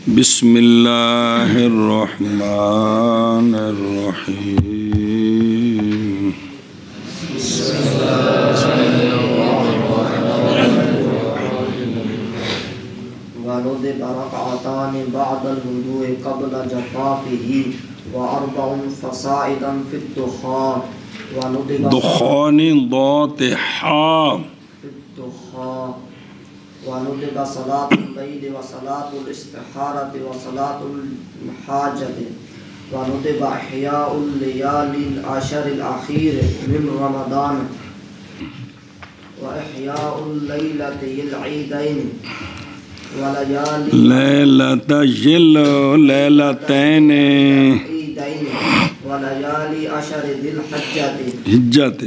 بسم اللہ الرحمن الرحیم وَنُدِبَ رَكْعَتَانِ بَعْدَ الْوُضُوءِ قَبْلَ جَفَافِهِ وَأَرْبَعٌ فَصَاعِدًا فِي الدُّخَانِ دخان ضاد حا وَنُدِبَ صَلَاةُ اللَّيْلِ وَصَلَاةُ الْإِسْتِخَارَةِ وَصَلَاةُ الْحَاجَةِ وَنُدِبَ إِحْيَاءُ اللَّيَالِي الْعَشْرِ الْأَخِيرِ مِنْ رَمَضَانَ وَإِحْيَاءُ اللَّيْلَةِ الْعِيدَيْنِ لیلتین وَلَيَالِي عَشْرِ ذِي الْحِجَّةِ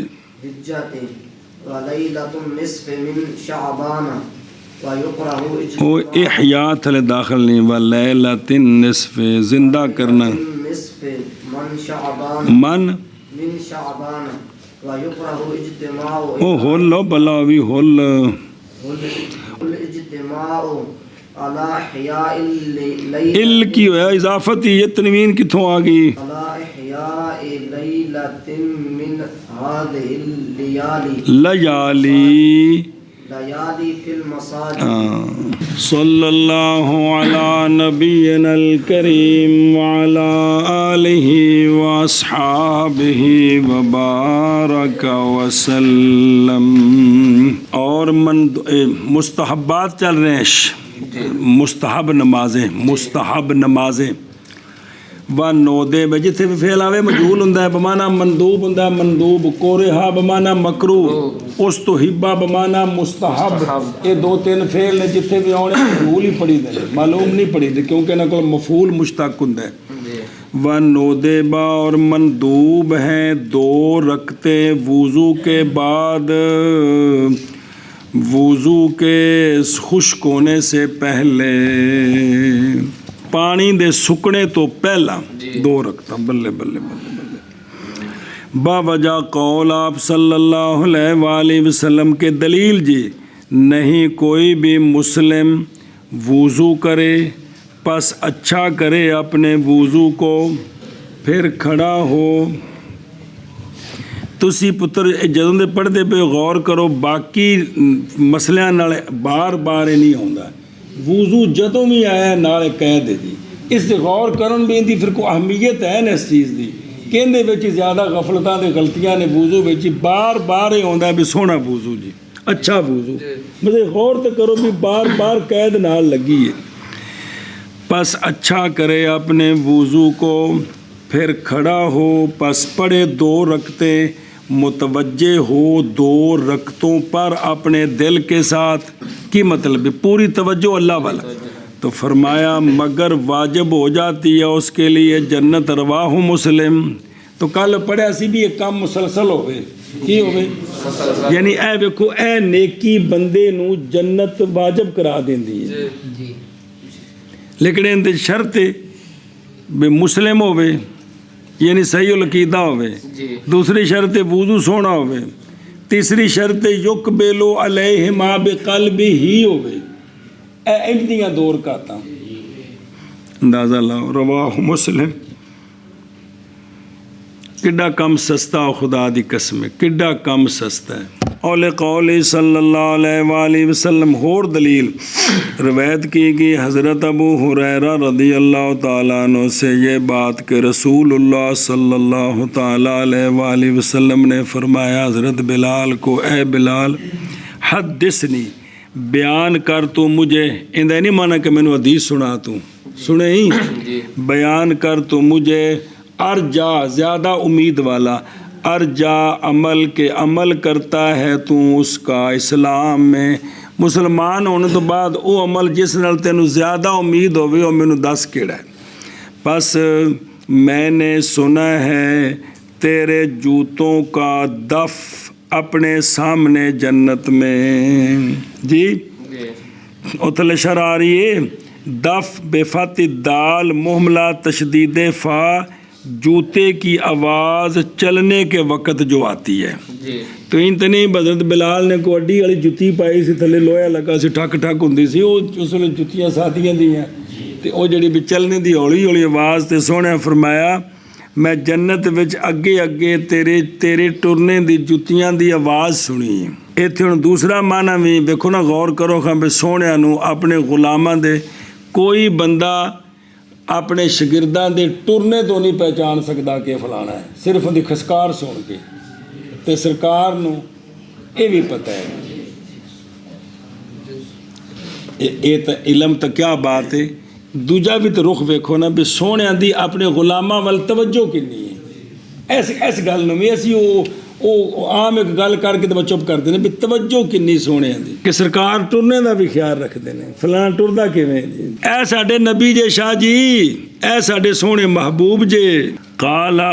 وَلَيْلَةُ النِّصْفِ مِنْ شَعْبَانَ وَيُقْرَأُ او احیاء تھلے داخل نہیں ولیلۃ النصف زندہ کرنا النِّصْفِ مِنْ شَعْبَانَ وَيُقْرَأُ اجتماع او ہولو بلاوی ہول الاجتماع علی احیاء اللیل ال کی ہوا اضافت یہ تنوین کتھوں آگئی علی احیاء لیلۃ من هذه اللیالی لیالی فی المساجد صلی اللہ علی نبینا الکریم وعلی آلہ واصحابہ وبارک وسلم. اور مستحبات چل رہے ہیں، مستحب نمازیں و نودے میں جتھے بھی فعل آوے مجہول ہوندا ہے بمانا مندوب ہوندا ہے مندوب، کورہا بمانا مکروہ، استحبہ بمانا مستحب. یہ دو تین فعل نے جتھے بھی آنے مجہول ہی پڑھی دے معلوم نہیں پڑھی دے کیونکہ نہ کوئی مفعول مشتق ہوندا ہے. و نودبہ اور مندوب ہیں 2 رکعتیں وضو کے بعد، وضو کے خشک ہونے سے پہلے، پانی دے سکنے تو پہلا 2 رکعتیں. بلے بلے بلے بلے. با وجہ قول آپ صلی اللہ علیہ وآلہ وسلم کے دلیل جی نہیں کوئی بھی مسلم وضو کرے پس اچھا کرے اپنے وضو کو پھر کھڑا ہو. تسی پتر جدوں دے پڑھتے پہ غور کرو باقی مسئلے نال بار بار نہیں ہوتا. وضو جدوں بھی آیا نال کہہ دے دی اس سے غور کرن بھی اندی پھر کوئی اہمیت ہے نا اس چیز دی کہ اندے وچ زیادہ غفلتاں تے غلطیاں نے وضو وچ بار بار ہی ہوندا بھی سونا وضو جی اچھا وضو مطلب غور تے کرو بھی بار بار قید نال لگی ہے. پس اچھا کرے اپنے وضو کو پھر کھڑا ہو پس پڑھے 2 رکعتیں متوجہ ہو 2 رکعتوں پر اپنے دل کے ساتھ. کی مطلب ہے پوری توجہ اللہ والا. تو فرمایا مگر واجب ہو جاتی ہے اس کے لیے جنت. رواہ مسلم. تو کل پڑھا سی بھی ایک کام مسلسل ہوئے کی ہوئے یعنی اے ویکھو اے نیکی بندے نو جنت واجب کرا دیندی ہے لیکن اندے شرط بے مسلم ہوئے یعنی صحیح العقیدہ ہوئے. دوسری شرط وضو سونا ہوئے. تیسری شرط یقبلو علیہما بقلبہ ہی ہوئے. اندیاں 2 رکعتاں اندازہ لاؤ. رواہ مسلم. کڈا کم سستا خدا دی قسم کڈا کم سستا ہے. اول قول صلی اللہ علیہ وآلہ وسلم. اور دلیل روایت کی گئی حضرت ابو ہریرہ رضی اللہ تعالیٰ عنہ سے یہ بات کہ رسول اللہ صلی اللہ تعالیٰ علیہ وآلہ وسلم نے فرمایا حضرت بلال کو اے بلال حدثنی بیان کر تو مجھے اندہ نہیں مانا کہ میں نے حدیث سنا تو سنے ہی بیان کر تو مجھے ارجا زیادہ امید والا ارجا عمل کے عمل کرتا ہے تو اس کا اسلام میں مسلمان ہونے تو بعد وہ عمل جس نال تینوں زیادہ امید ہوئے وہ میں نے 10 کیڑا ہے. بس میں نے سنا ہے تیرے جوتوں کا دف اپنے سامنے جنت میں. جی اتھلے شرح آ رہی ہے دف بفتح دال محملہ تشدید فا جوتے کی آواز چلنے کے وقت جو آتی ہے. تو انتنی حضرت بلال نے کو اڈی والی جُتی پائی سی تھلے لوہا لگا سی ٹھک ٹھک ہوندی سی وہ اس ویلے جُتیاں ساتھیاں دی ہیں ਤੇ ਉਹ ਜਿਹੜੀ ਵੀ ਚੱਲਣੇ ਦੀ ਹੌਲੀ ਹੌਲੀ ਆਵਾਜ਼ ਤੇ ਸੋਹਣਿਆ ਫਰਮਾਇਆ ਮੈਂ ਜੰਨਤ ਵਿੱਚ ਅੱਗੇ ਅੱਗੇ ਤੇਰੇ ਟੁਰਨੇ ਦੀ ਜੁੱਤੀਆਂ ਦੀ ਆਵਾਜ਼ ਸੁਣੀ। ਇੱਥੇ ਹੁਣ ਦੂਸਰਾ ਮਾਨਾ ਵੀ ਵੇਖੋ ਨਾ, ਗੌਰ ਕਰੋ ਖਾਂ ਵੀ ਸੋਹਣਿਆਂ ਨੂੰ ਆਪਣੇ ਗੁਲਾਮਾਂ ਦੇ ਕੋਈ ਬੰਦਾ ਆਪਣੇ ਸ਼ਾਗਿਰਦਾਂ ਦੇ ਟੁਰਨੇ ਤੋਂ ਨਹੀਂ ਪਹਿਚਾਣ ਸਕਦਾ ਕਿ ਫਲਾਣਾ ਹੈ, ਸਿਰਫ ਉਹਦੀ ਖਸਕਾਰ ਸੁਣ ਕੇ। ਤੇ ਸਰਕਾਰ ਨੂੰ ਇਹ ਵੀ ਪਤਾ ਹੈ। ਇਹ ਤਾਂ ਇਲਮ ਤਾਂ ਕਿਆ ਬਾਤ ਹੈ। ਦੂਜਾ ਵੀ ਤਾਂ ਰੁਖ ਵੇਖੋ ਨਾ ਵੀ ਸੋਹਣਿਆਂ ਦੀ ਆਪਣੇ ਗੁਲਾਮਾਂ ਵੱਲ ਤਵੱਜੋ ਕਿੰਨੀ ਹੈ। ਇਸ ਗੱਲ ਨੂੰ ਵੀ ਅਸੀਂ ਉਹ ਆਮ ਇੱਕ ਗੱਲ ਕਰਕੇ ਤਾਂ ਚੁੱਪ ਕਰਦੇ ਨੇ ਵੀ ਤਵੱਜੋ ਕਿੰਨੀ ਸੋਹਣਿਆਂ ਦੀ, ਕਿ ਸਰਕਾਰ ਟੁਰਨੇ ਦਾ ਵੀ ਖਿਆਲ ਰੱਖਦੇ ਨੇ, ਫਲਾਂ ਟੁਰਦਾ ਕਿਵੇਂ ਜੀ। ਇਹ ਸਾਡੇ ਨਬੀ ਜੇ ਸ਼ਾਹ ਜੀ, ਇਹ ਸਾਡੇ ਸੋਹਣੇ ਮਹਿਬੂਬ ਜੇ। ਕਾਲਾ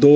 2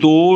2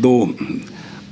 2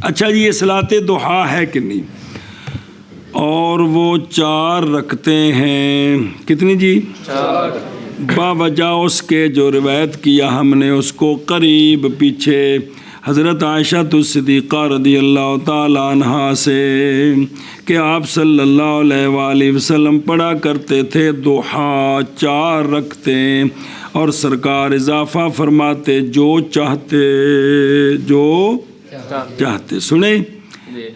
اچھا جی، یہ صلاۃ ضحیٰ ہے کہ نہیں؟ اور وہ 4 رکھتے ہیں، کتنی جی؟ 4 باوجہ اس کے جو روایت کیا ہم نے اس کو قریب پیچھے حضرت عائشہ صدیقہ رضی اللہ تعالیٰ عنہا سے کہ آپ صلی اللہ علیہ وآلہ وسلم پڑھا کرتے تھے ضحیٰ 4 رکھتے، اور سرکار اضافہ فرماتے جو چاہتے سنیں.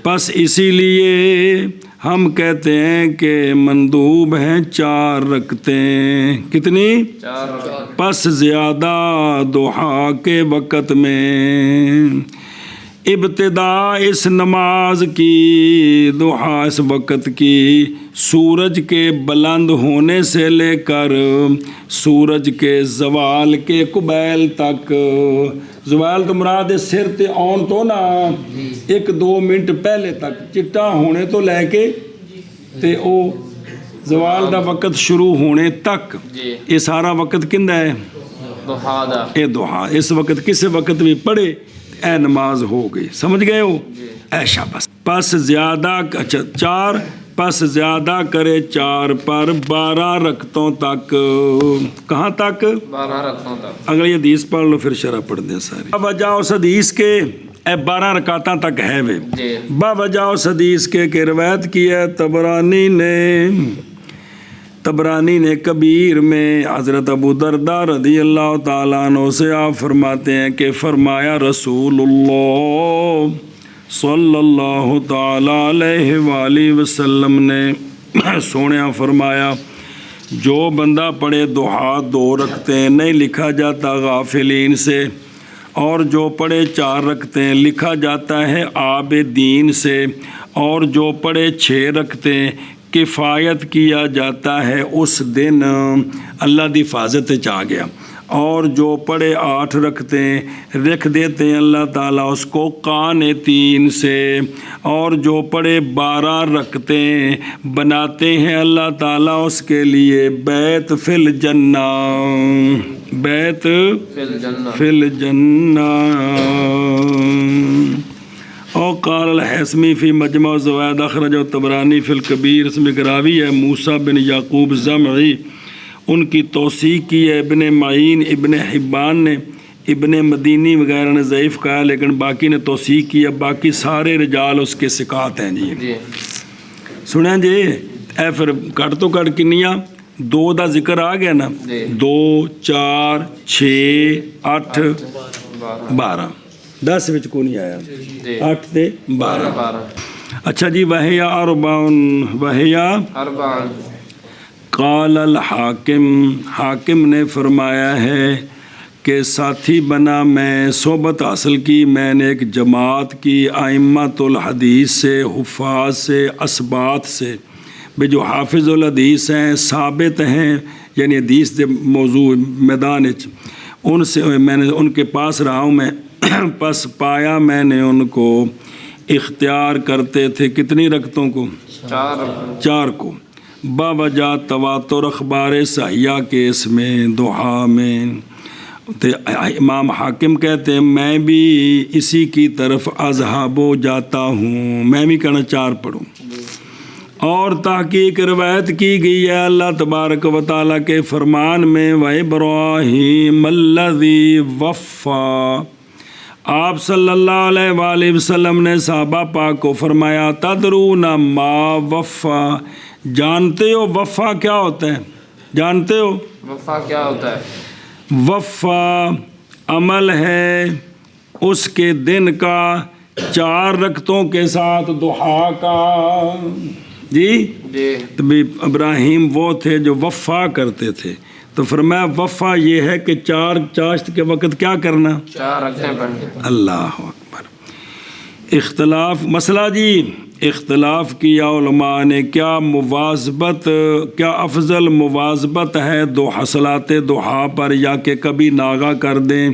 پس اسی لیے ہم کہتے ہیں کہ مندوب ہیں 4 رکھتے ہیں، کتنی؟ 4 پس زیادہ ضحیٰ کے وقت میں ابتدا اس نماز کی، ضحیٰ اس وقت کی، سورج کے بلند ہونے سے لے کر سورج کے زوال کے قبیل تک. زوال تو مراد ہے سر تے آن تو نا 1-2 منٹ پہلے تک، چٹا ہونے تو لے کے تے او زوال دا وقت شروع ہونے تک، یہ سارا وقت کندہ ہے؟ ضحیٰ دا. اے ضحیٰ اس وقت کسی وقت بھی پڑھے اے نماز ہو گئی، سمجھ گئے ہو؟ ایشا پس زیادہ، اچھا 4 پس زیادہ کرے 4 پر 12 رکعتوں تک. کہاں تک؟ 12 رکعتوں تک. اگر یہ حدیث پڑھ لو پھر شرح پڑھ دیں ساری. وجہ اس حدیث کے 12 رکعتاں تک ہے وے، باوجہ اس حدیث کے کہ روایت کی ہے طبرانی نے کبیر میں حضرت ابو درداء رضی اللہ تعالیٰ عنہ سے آپ فرماتے ہیں کہ فرمایا رسول اللہ صلی اللہ تعالیٰ علیہ وآلہ وسلم نے سونیا فرمایا جو بندہ پڑھے ضحیٰ 2 رکھتے ہیں نہیں لکھا جاتا غافلین سے، اور جو پڑھے 4 رکھتے ہیں لکھا جاتا ہے عابدین سے، اور جو پڑھے 6 رکھتے ہیں کفایت کیا جاتا ہے اس دن اللہ دی حفاظت چاہ گیا، اور جو پڑھے 8 رکھتے ہیں رکھ دیتے ہیں اللہ تعالیٰ اس کو قانتین سے، اور جو پڑھے 12 رکھتے ہیں بناتے ہیں اللہ تعالیٰ اس کے لیے بیت فی الجنہ، بیت فی الجنہ. اور قال الحسمی فی مجمع الزوائد اخرجہ الطبرانی فی الکبیر، اس میں راوی ہے موسیٰ بن یعقوب زمعی، ان کی توثیق کی ہے ابن معین، ابن حبان نے، ابن مدینی وغیرہ نے ضعیف کہا، لیکن باقی نے توثیق کی ہے، باقی سارے رجال اس کے ثقات ہیں جی. سنیں جی، اے پھر کٹ تو کٹ کنیاں 2 دا ذکر آ گیا نا، 2 4 6 8 12 10 وچ کو نہیں آیا، 8 تے 12. اچھا جی، وہیا اربعن قال الحاکم، حاکم نے فرمایا ہے کہ ساتھی بنا میں، صحبت حاصل کی میں نے ایک جماعت کی ائمۃ الحدیث سے، حفاظ سے، اسبات سے، بے جو حافظ الحدیث ہیں ثابت ہیں، یعنی حدیث دے موضوع میدان ان سے میں نے ان کے پاس رہا ہوں میں. پس پایا میں نے ان کو اختیار کرتے تھے کتنی رکعتوں کو؟ 4 کو، باوجہ تواتر اخبار صحیحہ کے اس میں ضحیٰ میں. امام حاکم کہتے ہیں میں بھی اسی کی طرف اذہب ہو جاتا ہوں، میں بھی کہنا 4 پڑھوں. اور تحقیق روایت کی گئی ہے اللہ تبارک و تعالیٰ کے فرمان میں وَإِبْرَاهِيمَ الَّذِي وَفَّى، آپ صلی اللہ علیہ وآلہ وسلم نے صحابہ پاک کو فرمایا تدرون ما وفا، جانتے ہو وفا کیا ہوتا ہے؟ جانتے ہو وفا کیا ہوتا ہے؟ وفا عمل ہے اس کے دن کا 4 رکعتوں کے ساتھ ضحیٰ کا. جی تو ابراہیم وہ تھے جو وفا کرتے تھے، تو فرمایا وفا یہ ہے کہ 4 چاشت کے وقت کیا کرنا؟ 4 رکعتیں پڑھنی. اللہ اکبر. اختلاف مسئلہ جی، اختلاف کیا علماء نے کیا مواظبت، کیا افضل مواظبت ہے 2 صلاۃ ضحیٰ پر یا کہ کبھی ناغہ کر دیں؟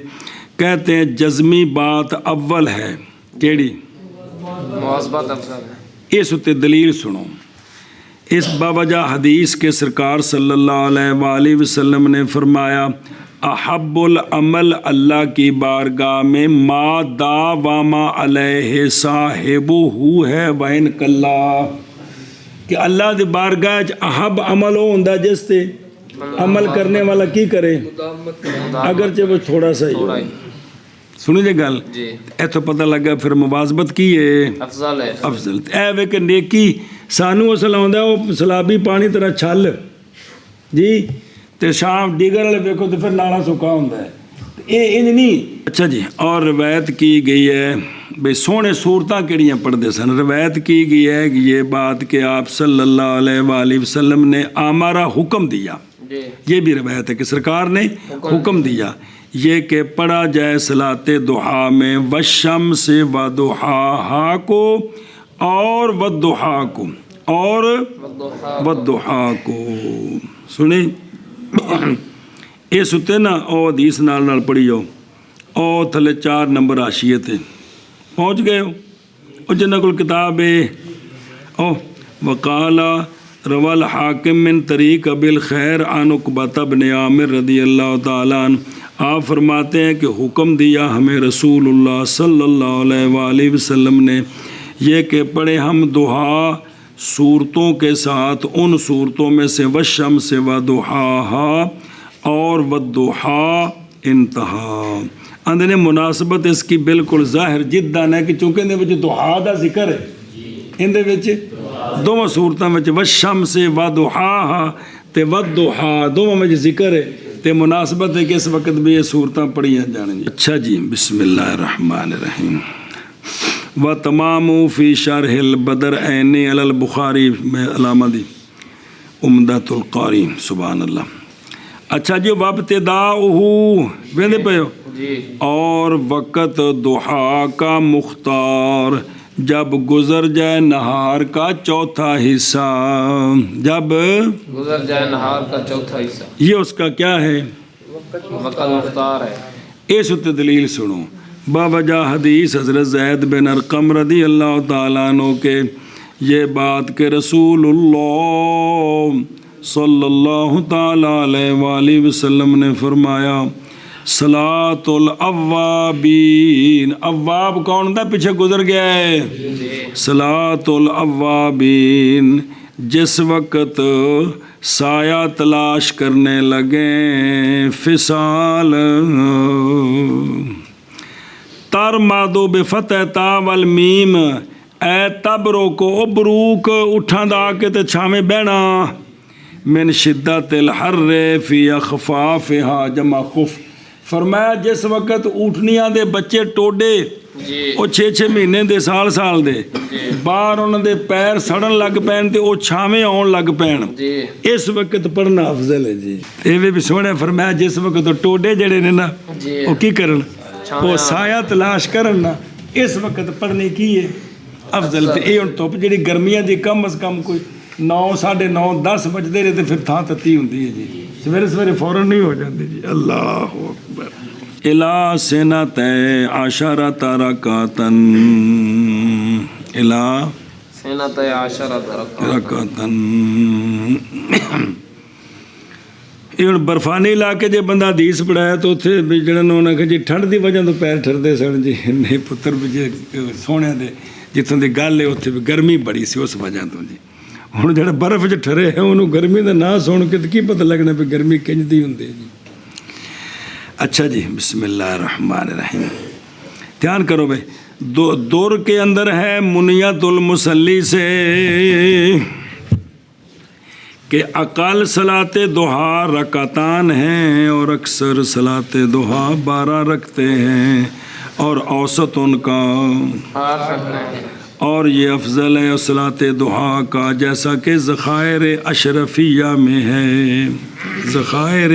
کہتے ہیں جزمی بات اول ہے. کیڑی؟ مواظبت افضل ہے. اس تے دلیل سنو. اس باوجہ حدیث کے سرکار صلی اللہ علیہ وآلہ وسلم نے فرمایا احب العمل اللہ کی بارگاہ میں ما داوما علیہ صاحبہ ہے وین کلا کہ اللہ دی بارگاہ چ احب عمل وہ ہوندا جس تے عمل کرنے والا کی کرے اگرچہ وہ تھوڑا سا ہی ہو سنی جی گل ایتھوں پتہ لگا پھر مواظبت کی ہے افضل ہے افضل اے وے کہ نیکی سانو اصل آਉਂਦਾ ਉਹ ਸਲਾਬੀ ਪਾਣੀ ਤਰ੍ਹਾਂ ਛੱਲ ਜੀ ਤੇ ਸ਼ਾਮ ਡੀਗਰ ਵਾਲੇ ਵੇਖੋ ਤੇ ਫਿਰ ਨਾਲਾ ਸੁੱਕਾ ਹੁੰਦਾ ਹੈ ਇਹ ਇੰਜ ਨਹੀਂ ਅੱਛਾ ਜੀ ਔਰ ਰਵਾਇਤ کی گئی ہے بھئی سونے صورتاں کیڑیاں پڑھتے سن روایت کی گئی ہے کہ یہ بات کہ آپ صلی اللہ علیہ وآلہ وسلم نے ہمارا حکم دیا یہ بھی روایت ہے کہ سرکار نے حکم دیا یہ کہ پڑھا جائے صلاۃ ضحیٰ میں والشمس وضحاہا کو اور والضحیٰ کو اور والضحیٰ کو سنیں اس اتنے نا او حدیث نال پڑھی ہو او تھلے 4 نمبر حاشیے تے پہنچ گئے ہو او جنہاں کول کتاب ہے او وقال روى الحاکم من طریق ابی الخیر عن عقبۃ بن عامر رضی اللہ تعالیٰ عنہ آپ فرماتے ہیں کہ حکم دیا ہمیں رسول اللہ صلی اللہ علیہ وآلہ وسلم نے یہ کہ پڑھے ہم دعا صورتوں کے ساتھ ان صورتوں میں سے والشمس وضحاہا اور والضحیٰ انتہا اندر مناسبت اس کی بالکل ظاہر جداً ہے کہ چونکہ اندر وچ دعا دا ذکر ہے اندر وچ دونوں صورتوں میں والشمس وضحاہا تے والضحیٰ دونوں میں ذکر ہے تے مناسبت ہے کہ اس وقت بھی یہ صورتیں پڑھیاں جانے جی اچھا جی بسم اللہ الرحمن الرحیم وتمام فی شرح البدر عین علی البخاری میں علامہ دی عمدۃ القاری سبحان اللہ اچھا جی وابتداؤہ ویندے پہ ہو اور وقت ضحیٰ کا مختار جب گزر جائے نہار کا چوتھا حصہ جب گزر جائے نہار کا چوتھا حصہ یہ اس کا کیا ہے وقت مختار ہے اس اتنے دلیل سنو باوجہ حدیث حضرت زید بن ارقم رضی اللہ تعالیٰ عنہ کے یہ بات کہ رسول اللہ صلی اللہ تعالیٰ علیہ وآلہ وسلم نے فرمایا صلاۃ الاوابین اواب کون تھا پیچھے گزر گیا ہے صلاۃ الاوابین جس وقت سایہ تلاش کرنے لگیں فصال تر مادو بفتح تا والمیم اے تبرو کو ابروک اٹھاں دا کے تے چھامیں بینا من شدت الحر فی اخفافہا جمع خف فرمایا جس وقت اٹھنیاں دے بچے ٹوڈے وہ 6 مہینے دے سال دے باہر انہوں دے پیر سڑن لگ پین تے وہ چھاویں آن لگ پین اس وقت پڑھنا افضل ہے جی یہ بھی سونے فرمایا جس وقت ٹوڈے جڑے نے نا وہ کی کرن وہ سایہ تلاش کرن نا اس وقت پڑھنے کی ہے افضل تے یہ ہن دھوپ جڑی گرمیاں دی کم از کم کوئی 9 9:30 10 بجتے رہے تو پھر تھان تتی ہوتی ہے جی سویرے فوراً نہیں ہو جاتی جی اللہ اکبر الا سنت عشرۃ رکعتن الا سنت عشرۃ رکعتن یہ ہوں برفانی علاقے جے بندہ حدیث پڑھایا تو اتنے جڑا انہوں نے جی ٹھنڈ دی وجہ تو پیر ٹھردے سن جی نہیں پتر بھی جی سونے دے جتوں دی گل ہے اتنے بھی گرمی بڑی سی اس وجہ تو جی ہوں جڑا برف چ ٹھرے ہے انہوں گرمی کا نہ سن کے کی پتہ لگنا پہ گرمی کنجدی ہوں جی اچھا جی بسم اللہ الرحمن الرحیم دھیان کرو بھائی دور کے اندر ہے منیت المصلی سے کہ اقل صلاۃ ضحیٰ رکعتان ہیں اور اکثر صلاۃ ضحیٰ 12 رکھتے ہیں اور اوسط ان کا اور یہ افضل ہے صلاۃ ضحیٰ کا جیسا کہ ذخائر اشرفیہ میں ہے ذخائر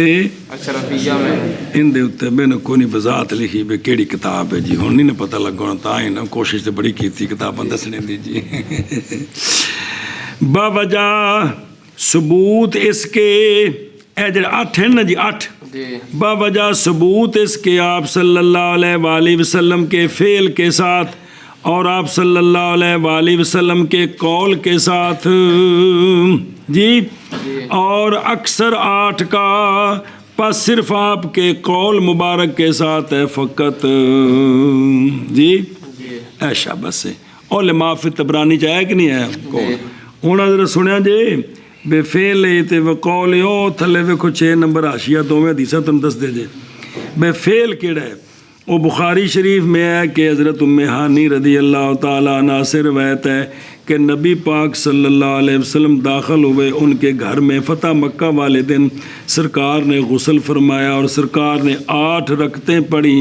اشرفیہ میں ان دے اتنے میں نے کوئی وضاحت لکھی بے کیڑی کتاب ہے جی ہوں نہیں نہ پتہ لگا تا ہی نا کوشش تو بڑی کی تھی کتاباں دسنے دی جی باوجہ ثبوت اس کے اے جڑے 8 ہیں نا جی 8 باوجہ ثبوت اس کے آپ صلی اللہ علیہ وآلہ وسلم کے فعل کے ساتھ اور آپ صلی اللہ علیہ وآلہ وسلم کے قول کے ساتھ جی اور اکثر 8 کا بس صرف آپ کے قول مبارک کے ساتھ ہے فقط جی ایشا بس ہے علماء فی تبرانی چ ہے کہ نہیں ہے قول ہوں ذرا سنیا جی بے فعل تے وقول او تھلے ویکھو 6 نمبر حاشیہ دوویں حدیثاں تم دس دے جے بے فعل کیڑا ہے وہ بخاری شریف میں ہے کہ حضرت ام ہانی رضی اللہ تعالیٰ عنہ سے روایت ہے کہ نبی پاک صلی اللہ علیہ وسلم داخل ہوئے ان کے گھر میں فتح مکہ والے دن سرکار نے غسل فرمایا اور سرکار نے 8 رکعتیں پڑھیں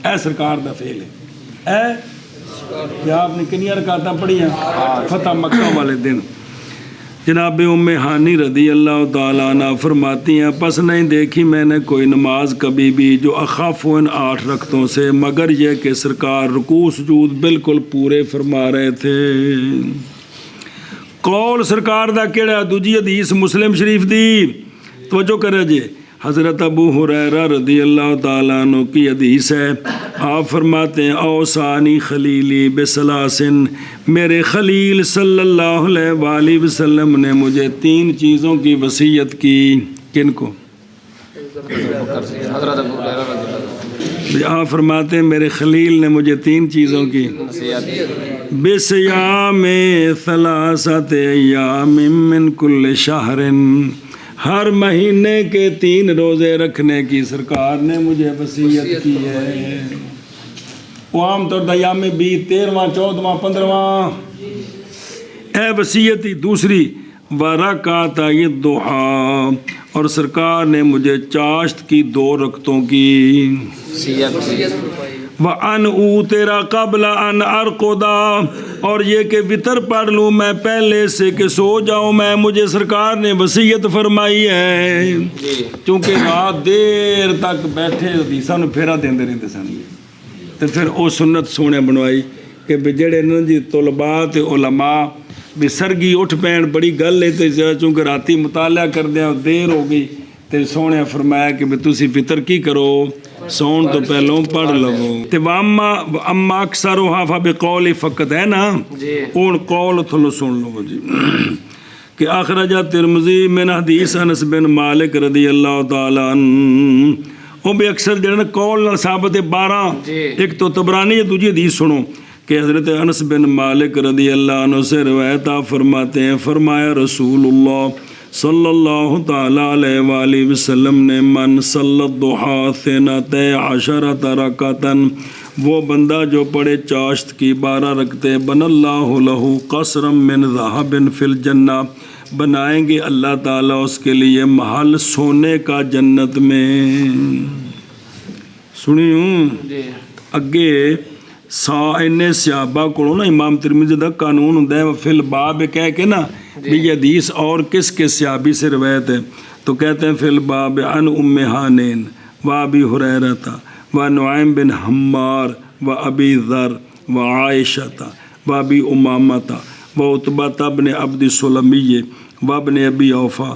اے سرکار دا فعل ہے اے کیا آپ نے کنیاں رکعتیں پڑھی ہیں فتح مکہ والے دن جناب ام ہانی رضی اللہ تعالیٰ عنہ فرماتی ہیں پس نہیں دیکھی میں نے کوئی نماز کبھی بھی جو اخف ان 8 رکعتوں سے مگر یہ کہ سرکار رکوع سجود بالکل پورے فرما رہے تھے قول سرکار دا کیڑا دوجی حدیث مسلم شریف دی توجہ کرے جی حضرت ابو ہریرہ رضی اللہ تعالیٰ عنہ کی حدیث ہے آپ فرماتے ہیں اوصانی خلیلی بثلاثن میرے خلیل صلی اللہ علیہ وآلہ وسلم نے مجھے 3 چیزوں کی وصیت کی کن کو حضرت ابو ہریرہ رضی اللہ عنہ آپ فرماتے ہیں میرے خلیل نے مجھے 3 چیزوں کی بصیام 3 ایام من کل شہر ہر مہینے کے 3 روزے رکھنے کی سرکار نے مجھے وصیت کی ہے وہ عام طور پر ایام بھی 13واں 14واں 15واں اے وصیت ہی دوسری ورکعت الضحیٰ اور سرکار نے مجھے چاشت کی 2 رکعتوں کی وَأَنْ أُوتِرَ قَبْلَ أَنْ أَرْقُدَ اور یہ کہ وطر پڑھ لوں میں پہلے سے کہ سو جاؤں میں مجھے سرکار نے وصیت فرمائی ہے چونکہ رات دیر تک بیٹھے حدیثاں نوں پھیرا دیندے رہندے سن تے پھر او سنت سونے بنوائی کہ جڑے نا جی طلباء تے علماء بھی سرگی اٹھ پین بڑی گل ہے تے چونکہ راتی مطالعہ کردیا دیر ہو گئی تے سونے فرمایا کہ بھی تسی فطر کی کرو سون تو پہلوں پڑھ لو تے اما اکثرها فبقول فقط ہے نا اون قول تھلو سن لو جی کہ اخرج ترمذی من حدیث انس بن مالک رضی اللہ تعالی عنہ وہ بھی اکثر جڑا قول نال ثابت ہے 12 ایک تو طبرانی ہے دوسری حدیث سنو کہ حضرت انس بن مالک رضی اللہ عنہ سے روایت آپ فرماتے ہیں فرمایا رسول اللہ صلی اللہ تعالیٰ علیہ وآلہ وسلم نے من صلی الضحیٰ 12 رکعتاً وہ بندہ جو پڑھے چاشت کی 12 رکعتیں بن اللہ لہو قصرا من ذہب فی الجنہ بنائیں گے اللہ تعالیٰ اس کے لیے محل سونے کا جنت میں سنیوں اگے انہیں صحابہ کو نا امام ترمذی دا قانون ہوندا ہے فی الباب کہہ کے نا بھی یہ حدیث اور کس کے صحابی سے روایت ہے تو کہتے ہیں فی الباب عن ام ہانین و ابی ہریرہ و نعیم بن حمار و ابی ذر و عائشہ و ابی امامہ و عتبہ بن عبد سلمی و ابن ابی اوفا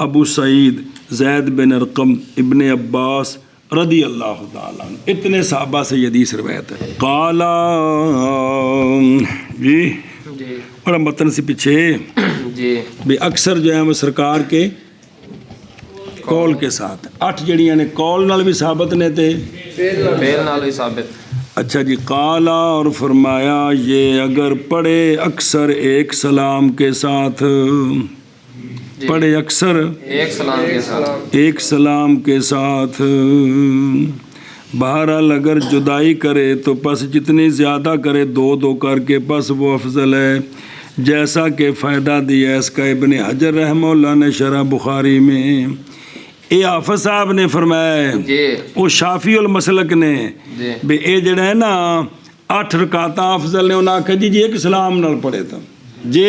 ابو سعید زید بن ارقم ابن عباس رضی اللہ تعالیٰ عنہ اتنے صحابہ سے یہ حدیث روایت ہے قالا جی اور متن سے پیچھے بھی اکثر جو ہے وہ سرکار کے قول کے ساتھ 8 جڑیاں نے قول نال بھی ثابت نے تے فعل نال بھی ثابت اچھا جی قالا اور فرمایا یہ اگر پڑھے اکثر ایک سلام کے ساتھ پڑھے اکثر ایک سلام کے ساتھ بہرحال اگر جدائی کرے تو پس جتنی زیادہ کرے 2 کر کے پس وہ افضل ہے جیسا کہ فائدہ دیا ہے اس کا ابن حجر رحمہ اللہ نے شرح بخاری میں اے حافظ صاحب نے فرمایا ہے وہ شافعی المسلک نے بھی اے جڑا ہے نا 8 رکعتاں افضل نے انہاں آکھا جی ایک سلام نال پڑھے تھا جی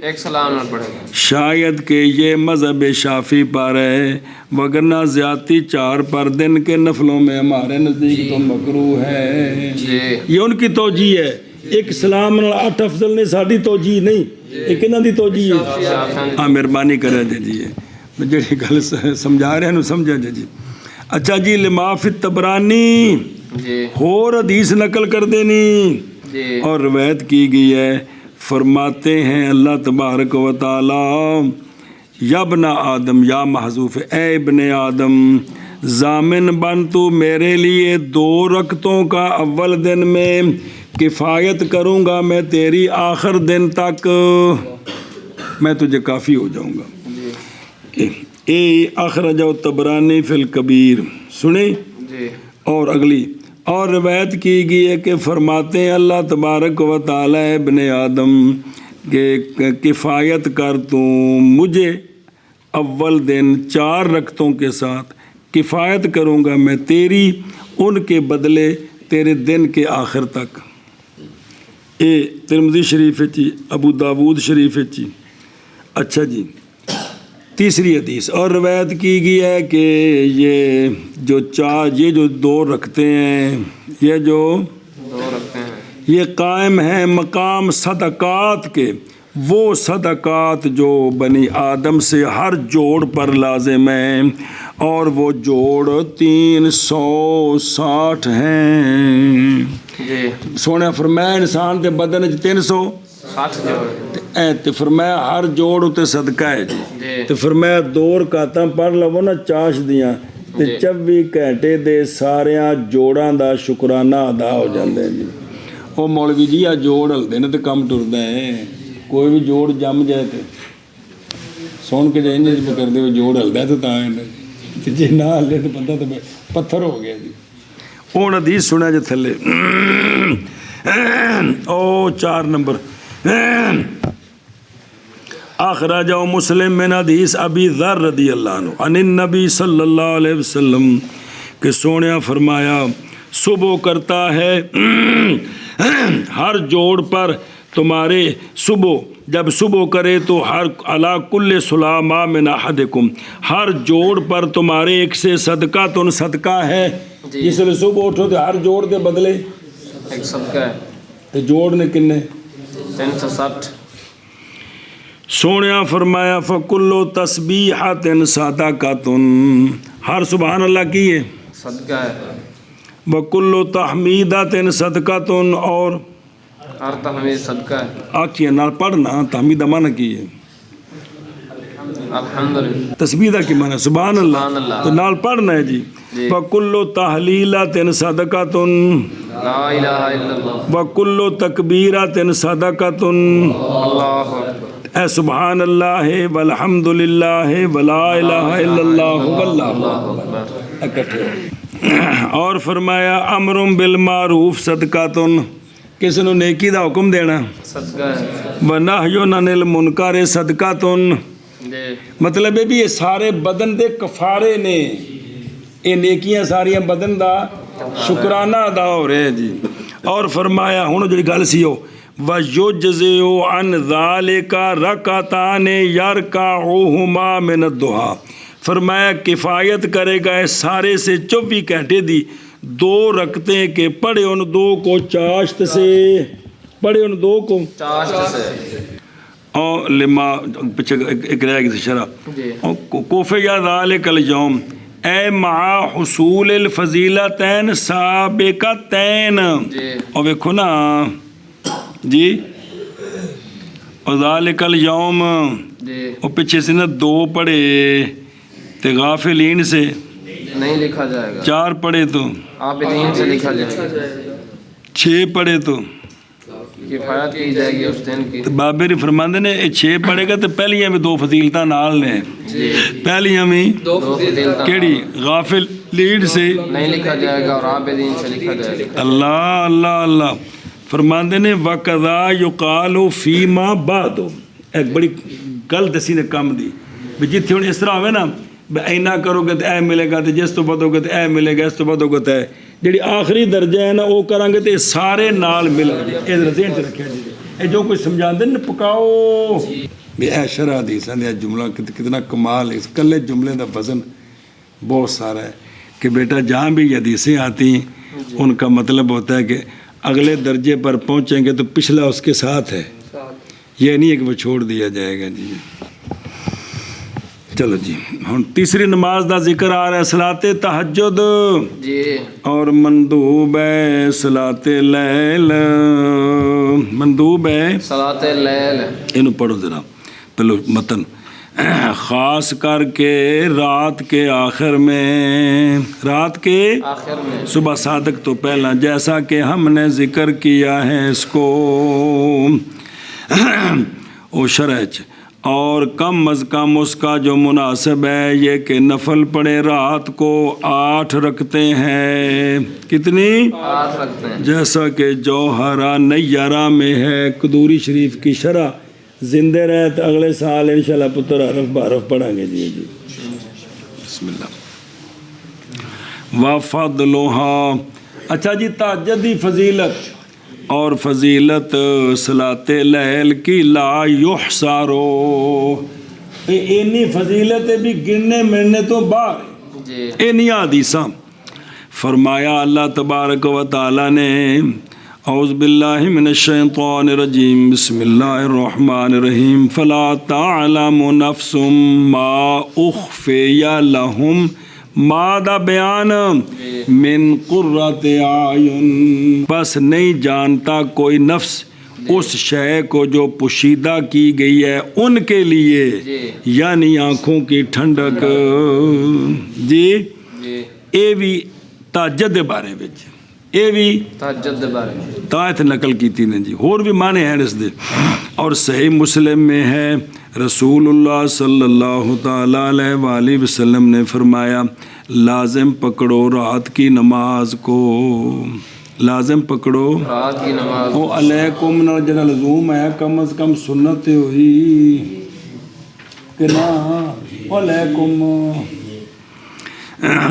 ایک سلام نال پڑھے گا شاید کہ یہ مذہب شافعی پر ہے وگرنہ زیادتی 4 پر دن کے نفلوں میں ہمارے نزدیک تو مکروہ ہے یہ ان کی توجیہ ہے ایک سلام 8 افضل نے ساڑھی توجیہ نہیں ایک انہاں دی توجیہ ہے ہاں مہربانی کرے جی جڑی گل سمجھا رہے ہیں سمجھا جی اچھا جی لما فی الطبرانی اور حدیث نقل کر دینی اور روایت کی گئی ہے فرماتے ہیں اللہ تبارک و تعالی یبن آدم یا محذوف اے ابن آدم ضامن بن تو میرے لیے 2 رکعتوں کا اول دن میں، کفایت کروں گا میں تیری آخر دن تک، میں تجھے کافی ہو جاؤں گا۔ اے اخرجہ طبرانی فی الکبیر، سنیں جی اور اگلی اور روایت کی گئی ہے کہ فرماتے ہیں اللہ تبارک و تعالی ابن آدم کہ کفایت کر تو مجھے اول دن 4 رکعتوں کے ساتھ، کفایت کروں گا میں تیری ان کے بدلے تیرے دن کے آخر تک۔ اے ترمذی شریف چی، ابو داود شریف چی۔ اچھا جی، تیسری حدیث اور روایت کی گئی ہے کہ یہ جو 2 رکھتے ہیں، یہ جو 2 رکھتے ہیں، یہ قائم ہیں مقام صدقات کے، وہ صدقات جو بنی آدم سے ہر جوڑ پر لازم ہیں، اور وہ جوڑ 360 ہیں۔ جی سونے فرمایا انسان کے بدن 360 جوڑ، تے فرمایا ہر جوڑ تے صدقہ ہے جی، جی تے فرمایا 2 رکعتاں پڑھ لو نا چاش دیاں تے 24 گھنٹے دے ساریاں جوڑاں دا شکرانہ ادا ہو جاندے ہیں جی۔ او مولوی جی آ جوڑ ہلدے نے تے کم ٹردا ہے، کوئی بھی جوڑ جم جائے تے سن کے جائیں جی کردے ہوئے جوڑ ہلدا تے تاں تے جے نہ ہلے تے بندہ تے پتھر ہو گیا جی۔ ہن حدیث سنیا جے تھلے او 4 نمبر اخرجہ مسلم من حدیث ابی ذر رضی اللہ عنہ عن النبی صلی اللہ علیہ وسلم کہ سونیا فرمایا صبح کرتا ہے ہر جوڑ پر تمہارے، صبح جب صبح کرے تو ہر علی کل سلامہ من احدکم، ہر جوڑ پر تمہارے ایک سے صدقہ تن صدقہ ہے، جس لئے صبح اٹھو تو ہر جوڑ دے بدلے ایک صدقہ ہے، تو جوڑ نے کنے 360۔ سونیا فرمایا فکلو تسبیحۃ صدقۃ، ہر سبحان اللہ کی ہے صدقہ ہے، وکلو تحمیدۃ صدقۃ، اور ہر تحمید صدقہ ہے، آکھیے نال پڑھنا تحمید معنی کی ہے، الحمدللہ تسبیح کی معنی سبحان سبحان اللہ، اللہ، تو نال پڑھنا ہے جی۔ وکلو تحلیلۃ صدقۃ لا الہ الا اللہ، وکلو تکبیرۃ صدقۃ، اللہ اکبر، اے سبحان اللہ والحمد للہ ولا الہ الا اللہ واللہ اللہ اکبر، اکٹھے۔ اور فرمایا امر بالمعروف صدقۃ، کس نو نیکی دا حکم دینا، صدقہ ہے، ونہی عن المنکر صدقۃ، جی مطلب ہے بھی یہ سارے بدن دے کفارے نے، یہ نیکیاں ساریاں بدن دا شکرانہ ادا ہو رہے ہیں جی۔ اور فرمایا ہن جڑی گل سی او وَيُجْزِئُ عَنْ ذَلِكَ رَكَعَتَانِ يَرْكَعُهُمَا مِنَ الضُّحَىٰ، فرمایا کفایت کرے گا اس سارے سے 24 گھنٹے دی 2 رکعتیں کے پڑھے ان 2 کو چاشت سے، پڑھے ان 2 کو چاشت سے، اور لما پیچھے ایک رہ گئی شرح جی کوفہ یا ذالک اليوم اے مع حصول الفضیلتین سابقتین، جی اور ویکھو نا جی، اور ذالک اليوم جی اور پیچھے سے نا 2 پڑھے تے غافلین سے نہیں لکھا جائے گا، 4 پڑھے تو عابدین سے لکھا جائے گا، 6 پڑھے تو کفایت کی جائے گی اس دن کی، بابے فرماندے نے یہ 6 پڑھے گا تو پہلیاں بھی 2 فضیلتاں نال نے، جی پہلیاں بھی 2 فضیلتاں کیڑی غافل لیڈ سے نہیں لکھا جائے گا اور عابدین سے لکھا جائے گا، اللہ اللہ اللہ فرماندے نے وَقَذَا يُقَالُ فِي مَا بَعْدُ، ایک بڑی گل دسی نے کام دی بھی جتھے ہوں اس طرح ہوئے نا بھی اینا کرو گے تو اے ملے گا، تو جس تو بدو گے تو اے ملے گا، اس تو بدو گے تو اے، جڑی آخری درجہ ہے نا وہ کریں گے تو سارے نال مل گئے، یہ ذہن سے رکھیا جی، اے جو کچھ سمجھاندے نے پکاؤ بھی اے شرح حدیثاں دے جملہ کتنا کمال ہے، اس کلے جملے دا وزن بہت سارا ہے کہ بیٹا جہاں بھی حدیثیں آتی ہیں ان کا مطلب ہوتا ہے کہ اگلے درجے پر پہنچیں گے تو پچھلا اس کے ساتھ ہے، یہ نہیں ہے کہ وہ چھوڑ دیا جائے گا جی۔ چلو جی ہن تیسری نماز دا ذکر آ رہا ہے، صلاۃ تہجد جی اور مندوب ہے صلاۃ لیل، مندوب ہے صلاۃ اللیل، اینو پڑھو ذرا پہلو متن خاص کر کے رات کے آخر میں، رات کے آخر میں صبح صادق تو پہلا، جیسا کہ ہم نے ذکر کیا ہے اس کو او شرح، اور کم از کم اس کا جو مناسب ہے یہ کہ نفل پڑے رات کو 8 رکھتے ہیں، کتنی؟ 8 رکھتے ہیں، جیسا کہ جوہرہ نیارہ میں ہے، قدوری شریف کی شرح، زندے رہے تو اگلے سال انشاءاللہ پتر عرف بعرف پڑھیں گے. جی بسم اللہ. وَفَضْلُهَا، اچھا جی تہجد دی فضیلت، اور فضیلت صلاۃ لیل کی لا یحصارو، اینی فضیلت بھی گننے مننے تو باہر جی اینی حدیثاں. فرمایا اللہ تبارک و تعالی نے، اعوذ باللہ من الشیطان الرجیم، بسم اللہ الرحمن الرحیم، فلا تعلم نفس ما اخفی لہم، مادہ بیان من قرۃ اعین، بس نہیں جانتا کوئی نفس اس شے کو جو پوشیدہ کی گئی ہے ان کے لیے، یعنی آنکھوں کی ٹھنڈک. جی جی اے بھی تہجد دے بارے وچ، اے بھی تہجد دے بارے میں تایت نقل کیتی نے جی، اور بھی معنی ہیں اس دے. اور صحیح مسلم میں ہے رسول اللہ صلی اللہ تعالیٰ علیہ وآلہ وسلم نے فرمایا، لازم پکڑو رات کی نماز کو، لازم پکڑو رات کی نماز. او علیکم نہ جڑا لزوم ہے کم از کم سنت ہوئی کہ نا، علیکم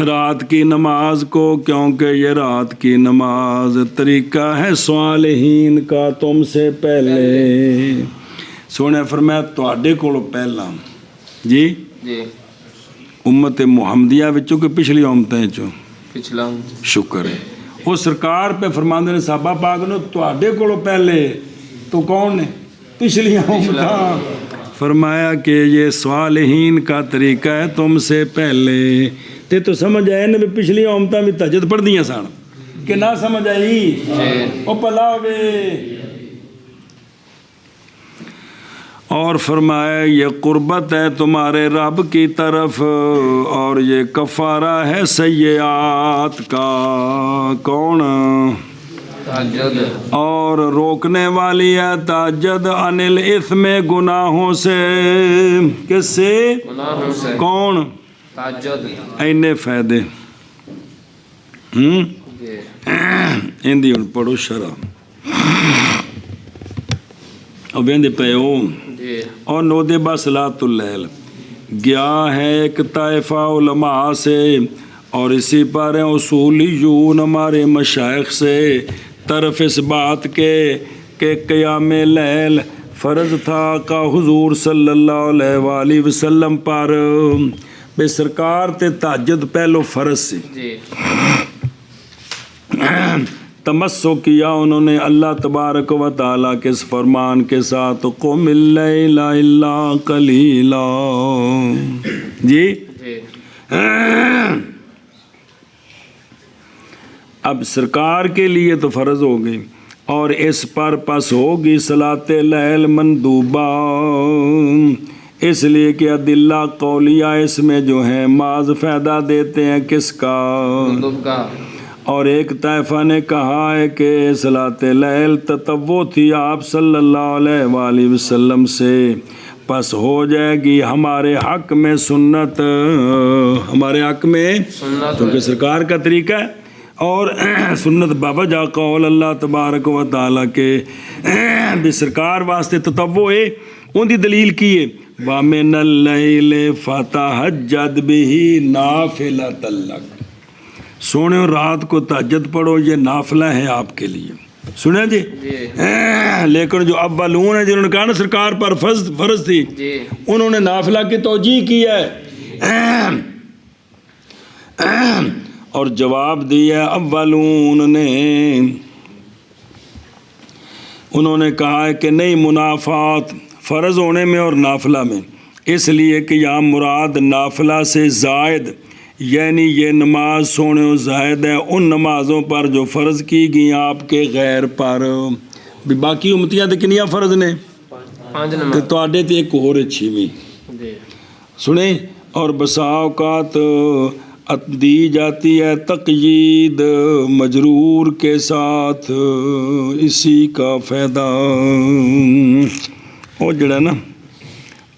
رات کی نماز کو، کیونکہ یہ رات کی نماز طریقہ ہے صالحین کا تم سے پہلے. سونے فرمایا تواڈے کولوں پہلا جی جی امت محمدیہ وچوں کہ پچھلی امتیں چوں، پچھلا شکر ہے وہ سرکار پہ فرماندے نے صحابہ پاک نو تواڈے کولوں پہلے تو کون نے؟ پچھلی امتاں. فرمایا کہ یہ صالحین کا طریقہ ہے تم سے پہلے. تے تو سمجھ آئے نا بھی پچھلی امتاں بھی تہجد پڑھ دیاں سن کہ نہ سمجھ آئی او پلا ہوئے. اور فرمایا یہ قربت ہے تمہارے رب کی طرف، اور یہ کفارہ ہے سیئات کا. کون؟ تہجد. اور روکنے والی ہے تہجد عن الاثم، گناہوں سے. کس سے؟ گناہوں سے. کون؟ تہجد. اینے فائدے جی اندی ہن پڑھو شرح اور ویندے پے ہو. جی اور نودبہ صلاۃ اللیل گیا ہے ایک طائفہ علماء سے، اور اسی پر اصولیون ہمارے مشائخ سے، طرف اس بات کے کہ قیام لیل فرض تھا کا حضور صلی اللہ علیہ وآلہ وسلم پر، بے سرکار تے تہجد پہلو فرض سی. جی تمسک کیا انہوں نے اللہ تبارک و تعالیٰ کے اس فرمان کے ساتھ، قم اللیل الا قلیلا. جی جی اب سرکار کے لیے تو فرض ہو گئی، اور اس پر پس ہوگی صلاۃ لیل مندوبہ، اس لیے کہ ادلہ قولیہ اس میں جو ہیں معاذ فائدہ دیتے ہیں کس کا؟ مندوب کا. اور ایک طائفہ نے کہا ہے کہ صلاۃ لیل تطوع تھی آپ صلی اللہ علیہ وآلہ وسلم سے، پس ہو جائے گی ہمارے حق میں سنت، ہمارے حق میں سنت، کیونکہ سرکار کا طریقہ ہے. اور سنت بوجہ قول اللہ تبارک و تعالیٰ کے بھی سرکار واسطے تطوع ہے. ان دی دلیل کی ہے وَمِنَ اللَّيْلِ فَتَہَجَّدْ بِهِ نَافِلَةً لَكَ، سونے رات کو تہجد پڑھو، یہ نافلہ ہے آپ کے لیے. سنیں جی. لیکن جو اولون ہیں جنہوں نے کہا نا سرکار پر فرض تھی، انہوں نے نافلہ کی توجیہ کی ہے اور جواب دیا اولون نے، انہوں نے کہا ہے کہ نہیں منافات فرض ہونے میں اور نافلہ میں، اس لیے کہ یہاں مراد نافلہ سے زائد، یعنی یہ نماز سونے و زائد ہے ان نمازوں پر جو فرض کی گئی آپ کے غیر پر. بھی باقی امتیاں تے کنیاں فرض نے؟ 5 نماز. تے تواڈے تے ایک اور چھویں. سنیں، اور بسا اوقات دی جاتی ہے تقیید مجرور کے ساتھ، اسی کا فائدہ وہ جڑا نا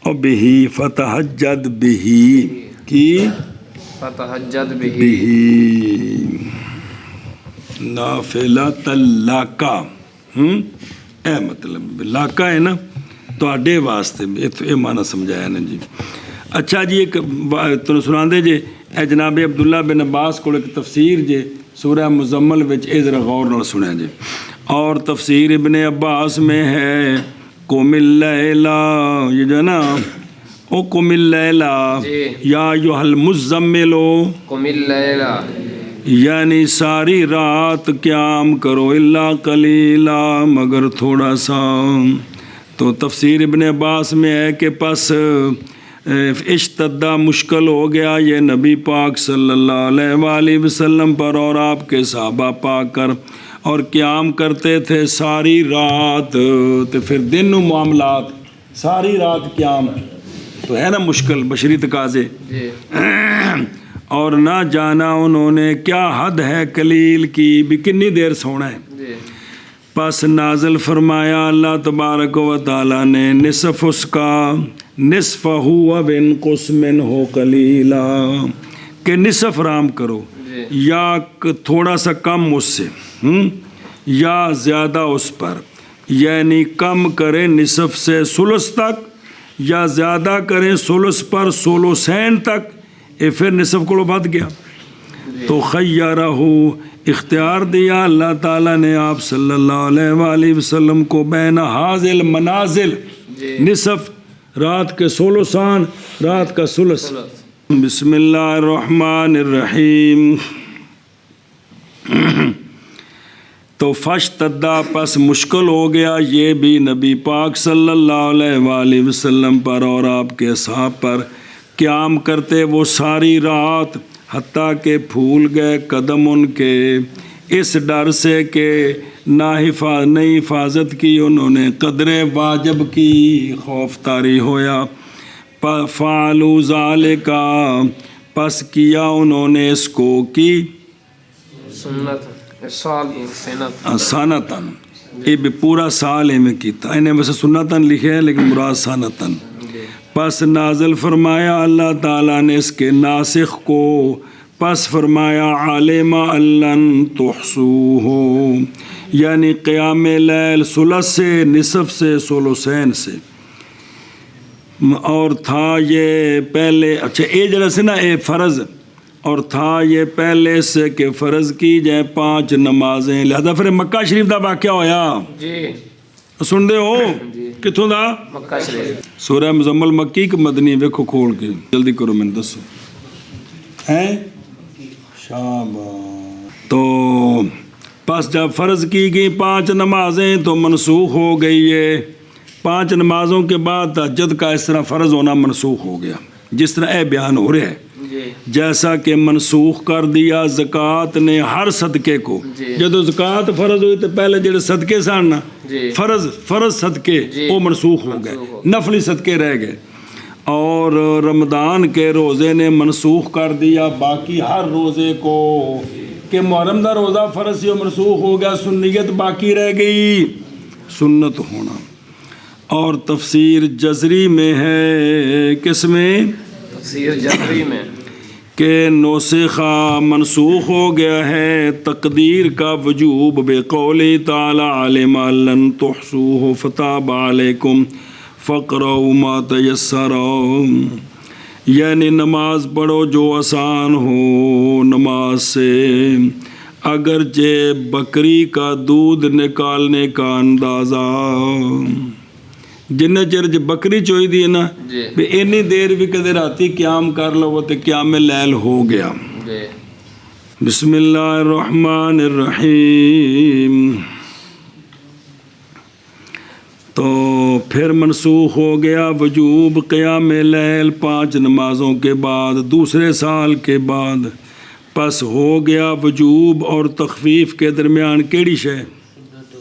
اور بہی فتحجد بہی کی فتحجد بھی بہی نافلۃ لاکا، اے مطلب لاکا ہے نا تواڈے واسطے، یہ معنی سمجھایا نا جی۔ اچھا جی ایک تنوں سنا دے جے، اے جناب عبداللہ بن عباس کو ایک تفسیر جے سورہ مزمل وچ، اے ذرا غور نال سنیا جے، اور تفسیر ابن عباس میں ہے قم اللیل، یہ جو ہے نا او قم اللیل جی۔ یا ایھا المزمل، قم اللیل، یعنی ساری رات قیام کرو، الا قلیلا، مگر تھوڑا سا۔ تو تفسیر ابن عباس میں ہے کہ پس اشتدہ مشکل ہو گیا یہ نبی پاک صلی اللہ علیہ وآلہ وسلم پر اور آپ کے صحابہ پاک کر، اور قیام کرتے تھے ساری رات، تو پھر دن و معاملات ساری رات قیام تو ہے نا مشکل، بشری تقاضے، جی اور نہ جانا انہوں نے کیا حد ہے قلیل کی، بھی کنی دیر سونا ہے۔ جی پس نازل فرمایا اللہ تبارک و تعالیٰ نے نصف اس کا، نصف ہو وانقص منہ قلیلا، کہ نصف رام کرو، جی۔ یا تھوڑا سا کم اس سے، یا زیادہ اس پر، یعنی کم کریں نصف سے ثلث تک، یا زیادہ کریں ثلث پر ثلثین تک، یہ پھر نصف کو بد گیا۔ تو خیرہ اختیار دیا اللہ تعالیٰ نے آپ صلی اللہ علیہ وآلہ وسلم کو بین حاضل منازل، جی۔ نصف رات کے ثلثان، رات کا ثلث۔ بسم اللہ الرحمن الرحیم۔ تو فاشتدہ پس مشکل ہو گیا یہ بھی نبی پاک صلی اللہ علیہ وآلہ وسلم پر اور آپ کے اصحاب پر، قیام کرتے وہ ساری رات، حتیٰ کہ پھول گئے قدم ان کے، اس ڈر سے کہ نہ حفاظت کی انہوں نے قدر واجب کی، خوف طاری ہویا۔ فعلوا ذالک، پس کیا انہوں نے اس کو کی سنت سال سنت سانتاً، یہ بھی پورا سال میں کیتا، انہیں ویسے سنتاً لکھے ہے لیکن مراد سانتاً۔ پس نازل فرمایا اللہ تعالیٰ نے اس کے ناسخ کو، پس فرمایا عالم لن تحصوہ، یعنی قیام لیل ثلث سے، نصف سے، ثلثین سے، اور تھا یہ پہلے، اچھا اے جڑا سے نا اے فرض، اور تھا یہ پہلے سے کہ فرض کی جائے 5 نمازیں، لہذا پھر مکہ شریف دا واقعہ ہویا، جی سن دے ہو کتوں دا؟ مکہ شریف۔ سورہ مزمل مکی کہ مدنی؟ ویکھو کھول کے جلدی کرو میں دسو ہیں شاباش۔ تو پس جب فرض کی گئی 5 نمازیں تو منسوخ ہو گئی یہ، 5 نمازوں کے بعد تہجد کا اس طرح فرض ہونا منسوخ ہو گیا، جس طرح اے بیان ہو رہا ہے، جیسا کہ منسوخ کر دیا زکوٰۃ نے ہر صدقے کو۔ جدو زکوٰۃ فرض ہوئی تو پہلے جڑے صدقے سن نا فرض صدقے وہ منسوخ ہو گئے، نفلی صدقے رہ گئے، اور رمضان کے روزے نے منسوخ کر دیا باقی ہر روزے کو، کہ محرم دا روزہ فرض سے منسوخ ہو گیا، سنیت باقی رہ گئی، سنت ہونا۔ اور تفسیر جزری میں ہے، کس میں؟ تفسیر جزری میں، کہ نوسخہ منسوخ ہو گیا ہے تقدیر کا وجوب بقول تعالی علم لن تحصوہ فتاب علیکم فقرؤوا ما تیسر، یعنی نماز پڑھو جو آسان ہو نماز سے، اگرچہ بکری کا دودھ نکالنے کا اندازہ، جنہیں چر بکری چوئی دی نا بھی اینی دیر بھی کدے راتی قیام کر لو تو قیام لیل ہو گیا۔ بسم اللہ الرحمن الرحیم۔ تو پھر منسوخ ہو گیا وجوب قیام لیل 5 نمازوں کے بعد، دوسرے سال کے بعد، پس ہو گیا وجوب اور تخفیف کے درمیان کیڑی شے؟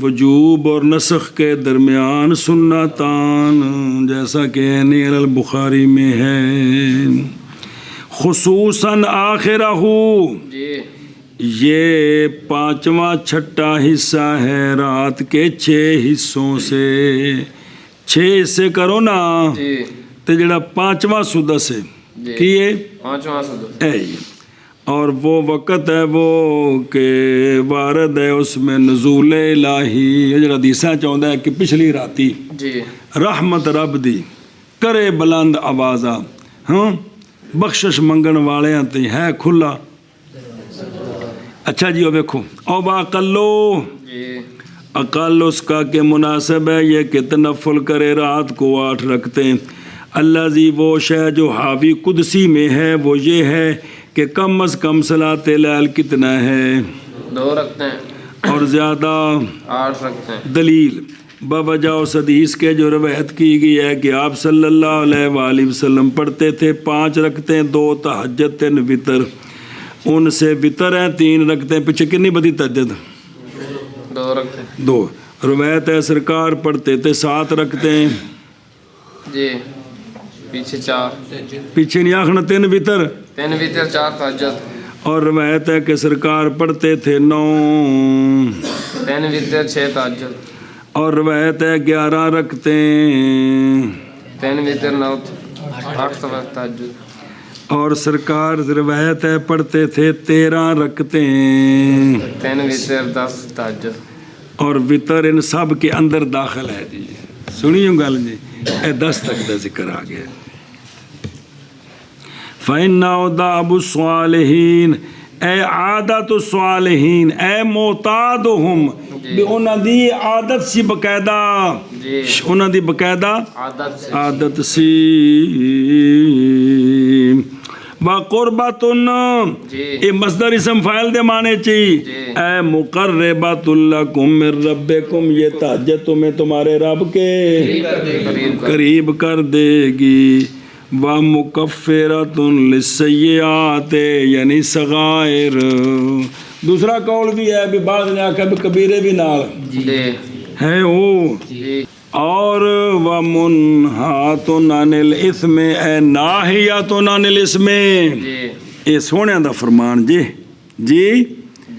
وجوب اور نسخ کے درمیان سنتان، جیسا کہ نیل البخاری میں ہے. خصوصاً آخرہ، جی یہ پانچواں چھٹا حصہ ہے رات کے 6 حصوں سے. 6 حصے کرو نا جی تو جڑا پانچواں سدس ہے جی کیے پانچواں سدس اے، اور وہ وقت ہے وہ کہ وارد ہے اس میں نزول الہی. یہ جڑا حدیثاں چاہتا ہے کہ پچھلی راتی جی رحمت رب دی کرے بلند آوازہ، ہاں بخشش منگن والے تے ہے کھلا. اچھا جی، او ویکھو او باقلو، جی عقل اس کا کہ مناسب ہے یہ کہ تنفل کرے رات کو 8 رکھتے ہیں. اللہ زی وہ شے جو حاوی قدسی میں ہے وہ یہ ہے کہ کم از کم صلاۃ لیل کتنا ہے 2 رکھتے ہیں اور زیادہ 8 رکھتے ہیں. دلیل بوجہ اس حدیث کے جو روایت کی گئی ہے کہ آپ صلی اللہ علیہ وآلہ وسلم پڑھتے تھے 5 رکھتے ہیں، 2 تہجد 3 وطر. ان سے وطر ہیں 3 رکھتے ہیں. پیچھے کتنی بدی تہجد 2 رکھتے ہیں 2. روایت ہے سرکار پڑھتے تھے 7 رکھتے ہیں. جی پیچھے 4 پیچھے نہیں آخنا 3 وطر. 3 وتر 4 تہجد. اور روایت ہے کہ سرکار پڑھتے تھے 9. 3 وتر 6 تہجد. اور روایت ہے 11 رکھتے ہیں. 3 وتر 9 8 تہجد. اور سرکار روایت ہے پڑھتے تھے 13 رکھتے ہیں. 3 وتر 10 تہجد. اور وطر ان سب کے اندر داخل ہے جی. سنیے گل جی، اے 10 تک کا ذکر آ گیا. فَإِنَّهُ دَأْبُ الصَّالِحِينَ، اے عادت الصالحین، اے معتادہم، بھی انہاں دی عادت سی باقاعدہ، جی انہاں دی باقاعدہ عادت سے عادت سی. وَقُرْبَةٌ، جی یہ مصدر اسم فاعل دے معنی چی. جی اے مقربۃ لکم من ربکم، یہ تہجد تمہیں تمہارے رب کے قریب کر دے گی. وَمُكَفِّرَةٌ لِلسَّيِّئَاتِ، یعنی صغائر. دوسرا قول بھی ہے بھی بعض نے آکھا بھی کبیرے بھی نال جی ہے وہ. جی اور وَمُنْهَاتٌ عَنِ الْإِثْمِ، اے ناہیاتٌ عَنِ الْإِثْمِ، جی یہ سونے دا فرمان جی جی.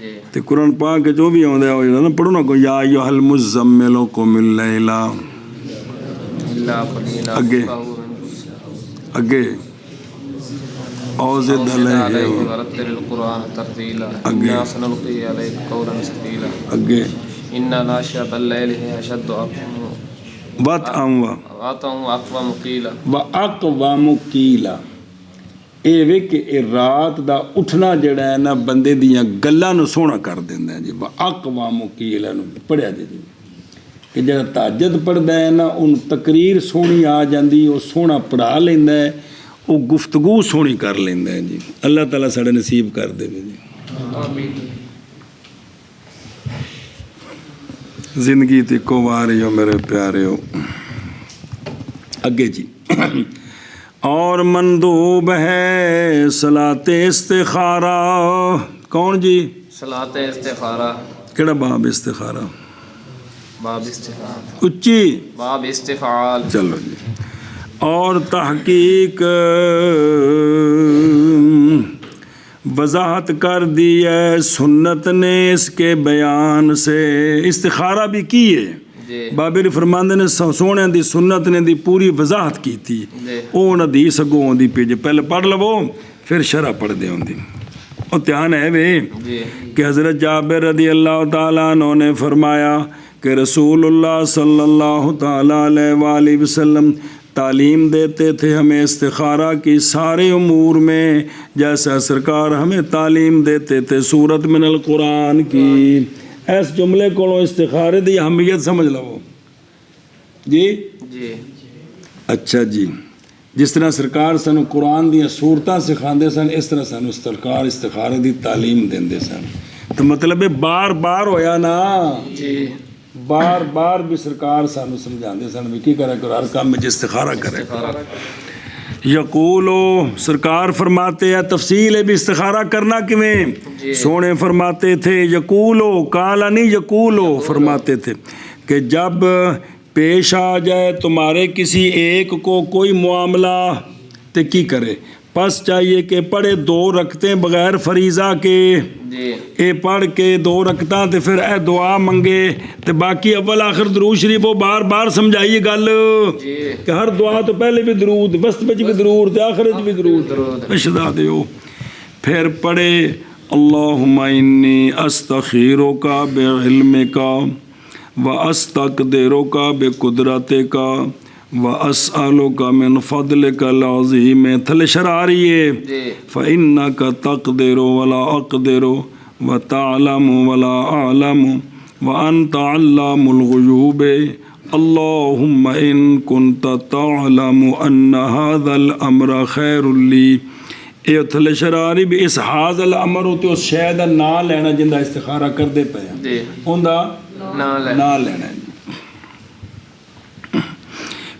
جی تے قرآن پاک جو بھی آندا ہے وہ جڑا نا پڑھو نا کو یا ایھا المزمل قم اللیل. اللہ قلیلا اگے اگے اوزد علیہ ورتل القرآن ترتیلا اگے. انا سنلقی علیک قولا ثقیلا اگے ان ناشئۃ اللیل ہی اشد وَطْعًا اقوم قیلا. وَأَقْوَمُ قِیلًا. یہ وے کہ رات دا اٹھنا جڑا ہے نا بندے دیاں گلاں نو سونا کر دیندا ہے جی. وَأَقْوَمُ قِیلًا پڑھیا جی کہ جڑا تہجد پڑھدا ہے نا ان تقریر سونی آ جاندی، وہ سونا پڑھا لیندا ہے، وہ گفتگو سونی کر لیندا ہے جی. اللہ تعالیٰ ساڈے نصیب کر دے جی. زندگی تے کو واری ہو میرے پیارے ہو. اگے جی اور مندوب ہے صلاۃ استخارہ. کون جی؟ صلاۃ استخارہ. کیڑا باب استخارہ؟ باب استفعال. اچھی باب استفعال. چلو جی. اور تحقیق وضاحت کر دی ہے سنت نے اس کے بیان سے. استخارہ بھی کی ہے جی بابر فرماندے نے سونے دی سنت نے دی پوری وضاحت کی تھی. جی وہ حدیث اگوں دی پی پہلے پڑھ لو پھر شرح پڑھ دے ہوندی. اور دھیان ہے وے جی کہ حضرت جابر رضی اللہ تعالیٰ عنہ نے فرمایا کہ رسول اللہ صلی اللہ تعالیٰ علیہ وآلہ وسلم تعلیم دیتے تھے ہمیں استخارہ کی سارے امور میں، جیسا سرکار ہمیں تعلیم دیتے تھے سورت من القرآن کی. اس جملے کو استخارے دی اہمیت سمجھ لو جی. جی اچھا جی، جس طرح سرکار سانو قرآن دیا صورتاں سکھاندے سن، اس طرح سانو سرکار استخارے دی تعلیم دیندے سن. تو مطلب ہے بار بار ہویا نا، جی بار بار بھی سرکار سانو سمجھاندے سن بھی کی کرا کرو ہر کام میں استخارہ کرے. یقولو سرکار فرماتے ہیں تفصیل ہے بھی استخارہ کرنا کیویں سونے فرماتے تھے یقولو کالا نہیں یقولو فرماتے تھے کہ جب پیش آ جائے تمہارے کسی ایک کو کوئی معاملہ تو کی کرے پس چاہیے کہ پڑھے 2 رکعتیں بغیر فریضہ کے اے پڑھ کے 2 رکعتاں تے پھر اے دعا منگے تے باقی اول آخر درود شریف وہ بار بار سمجھائیے گل کہ ہر دعا تو پہلے بھی درود وسط وچ بھی درود تے آخر وچ بھی درود اشدا دیو پھر پڑھے اللہم انی استخیرک بعلمک واستقدرک بقدرتک واسألک من فضلک العظیم تھلے شرح آ رہی ہے فإنک تقدر ولا اقدر وتعلم ولا اعلم وانت علام الغیوب اللہم ان کنت تعلم ان هذا الامر خیر لی یہ تھلے شرح آ رہی بھی اس هذا الامر ہوتے اس شے دا نام لینا جندا استخارہ کردے پے ہوندا نام لینا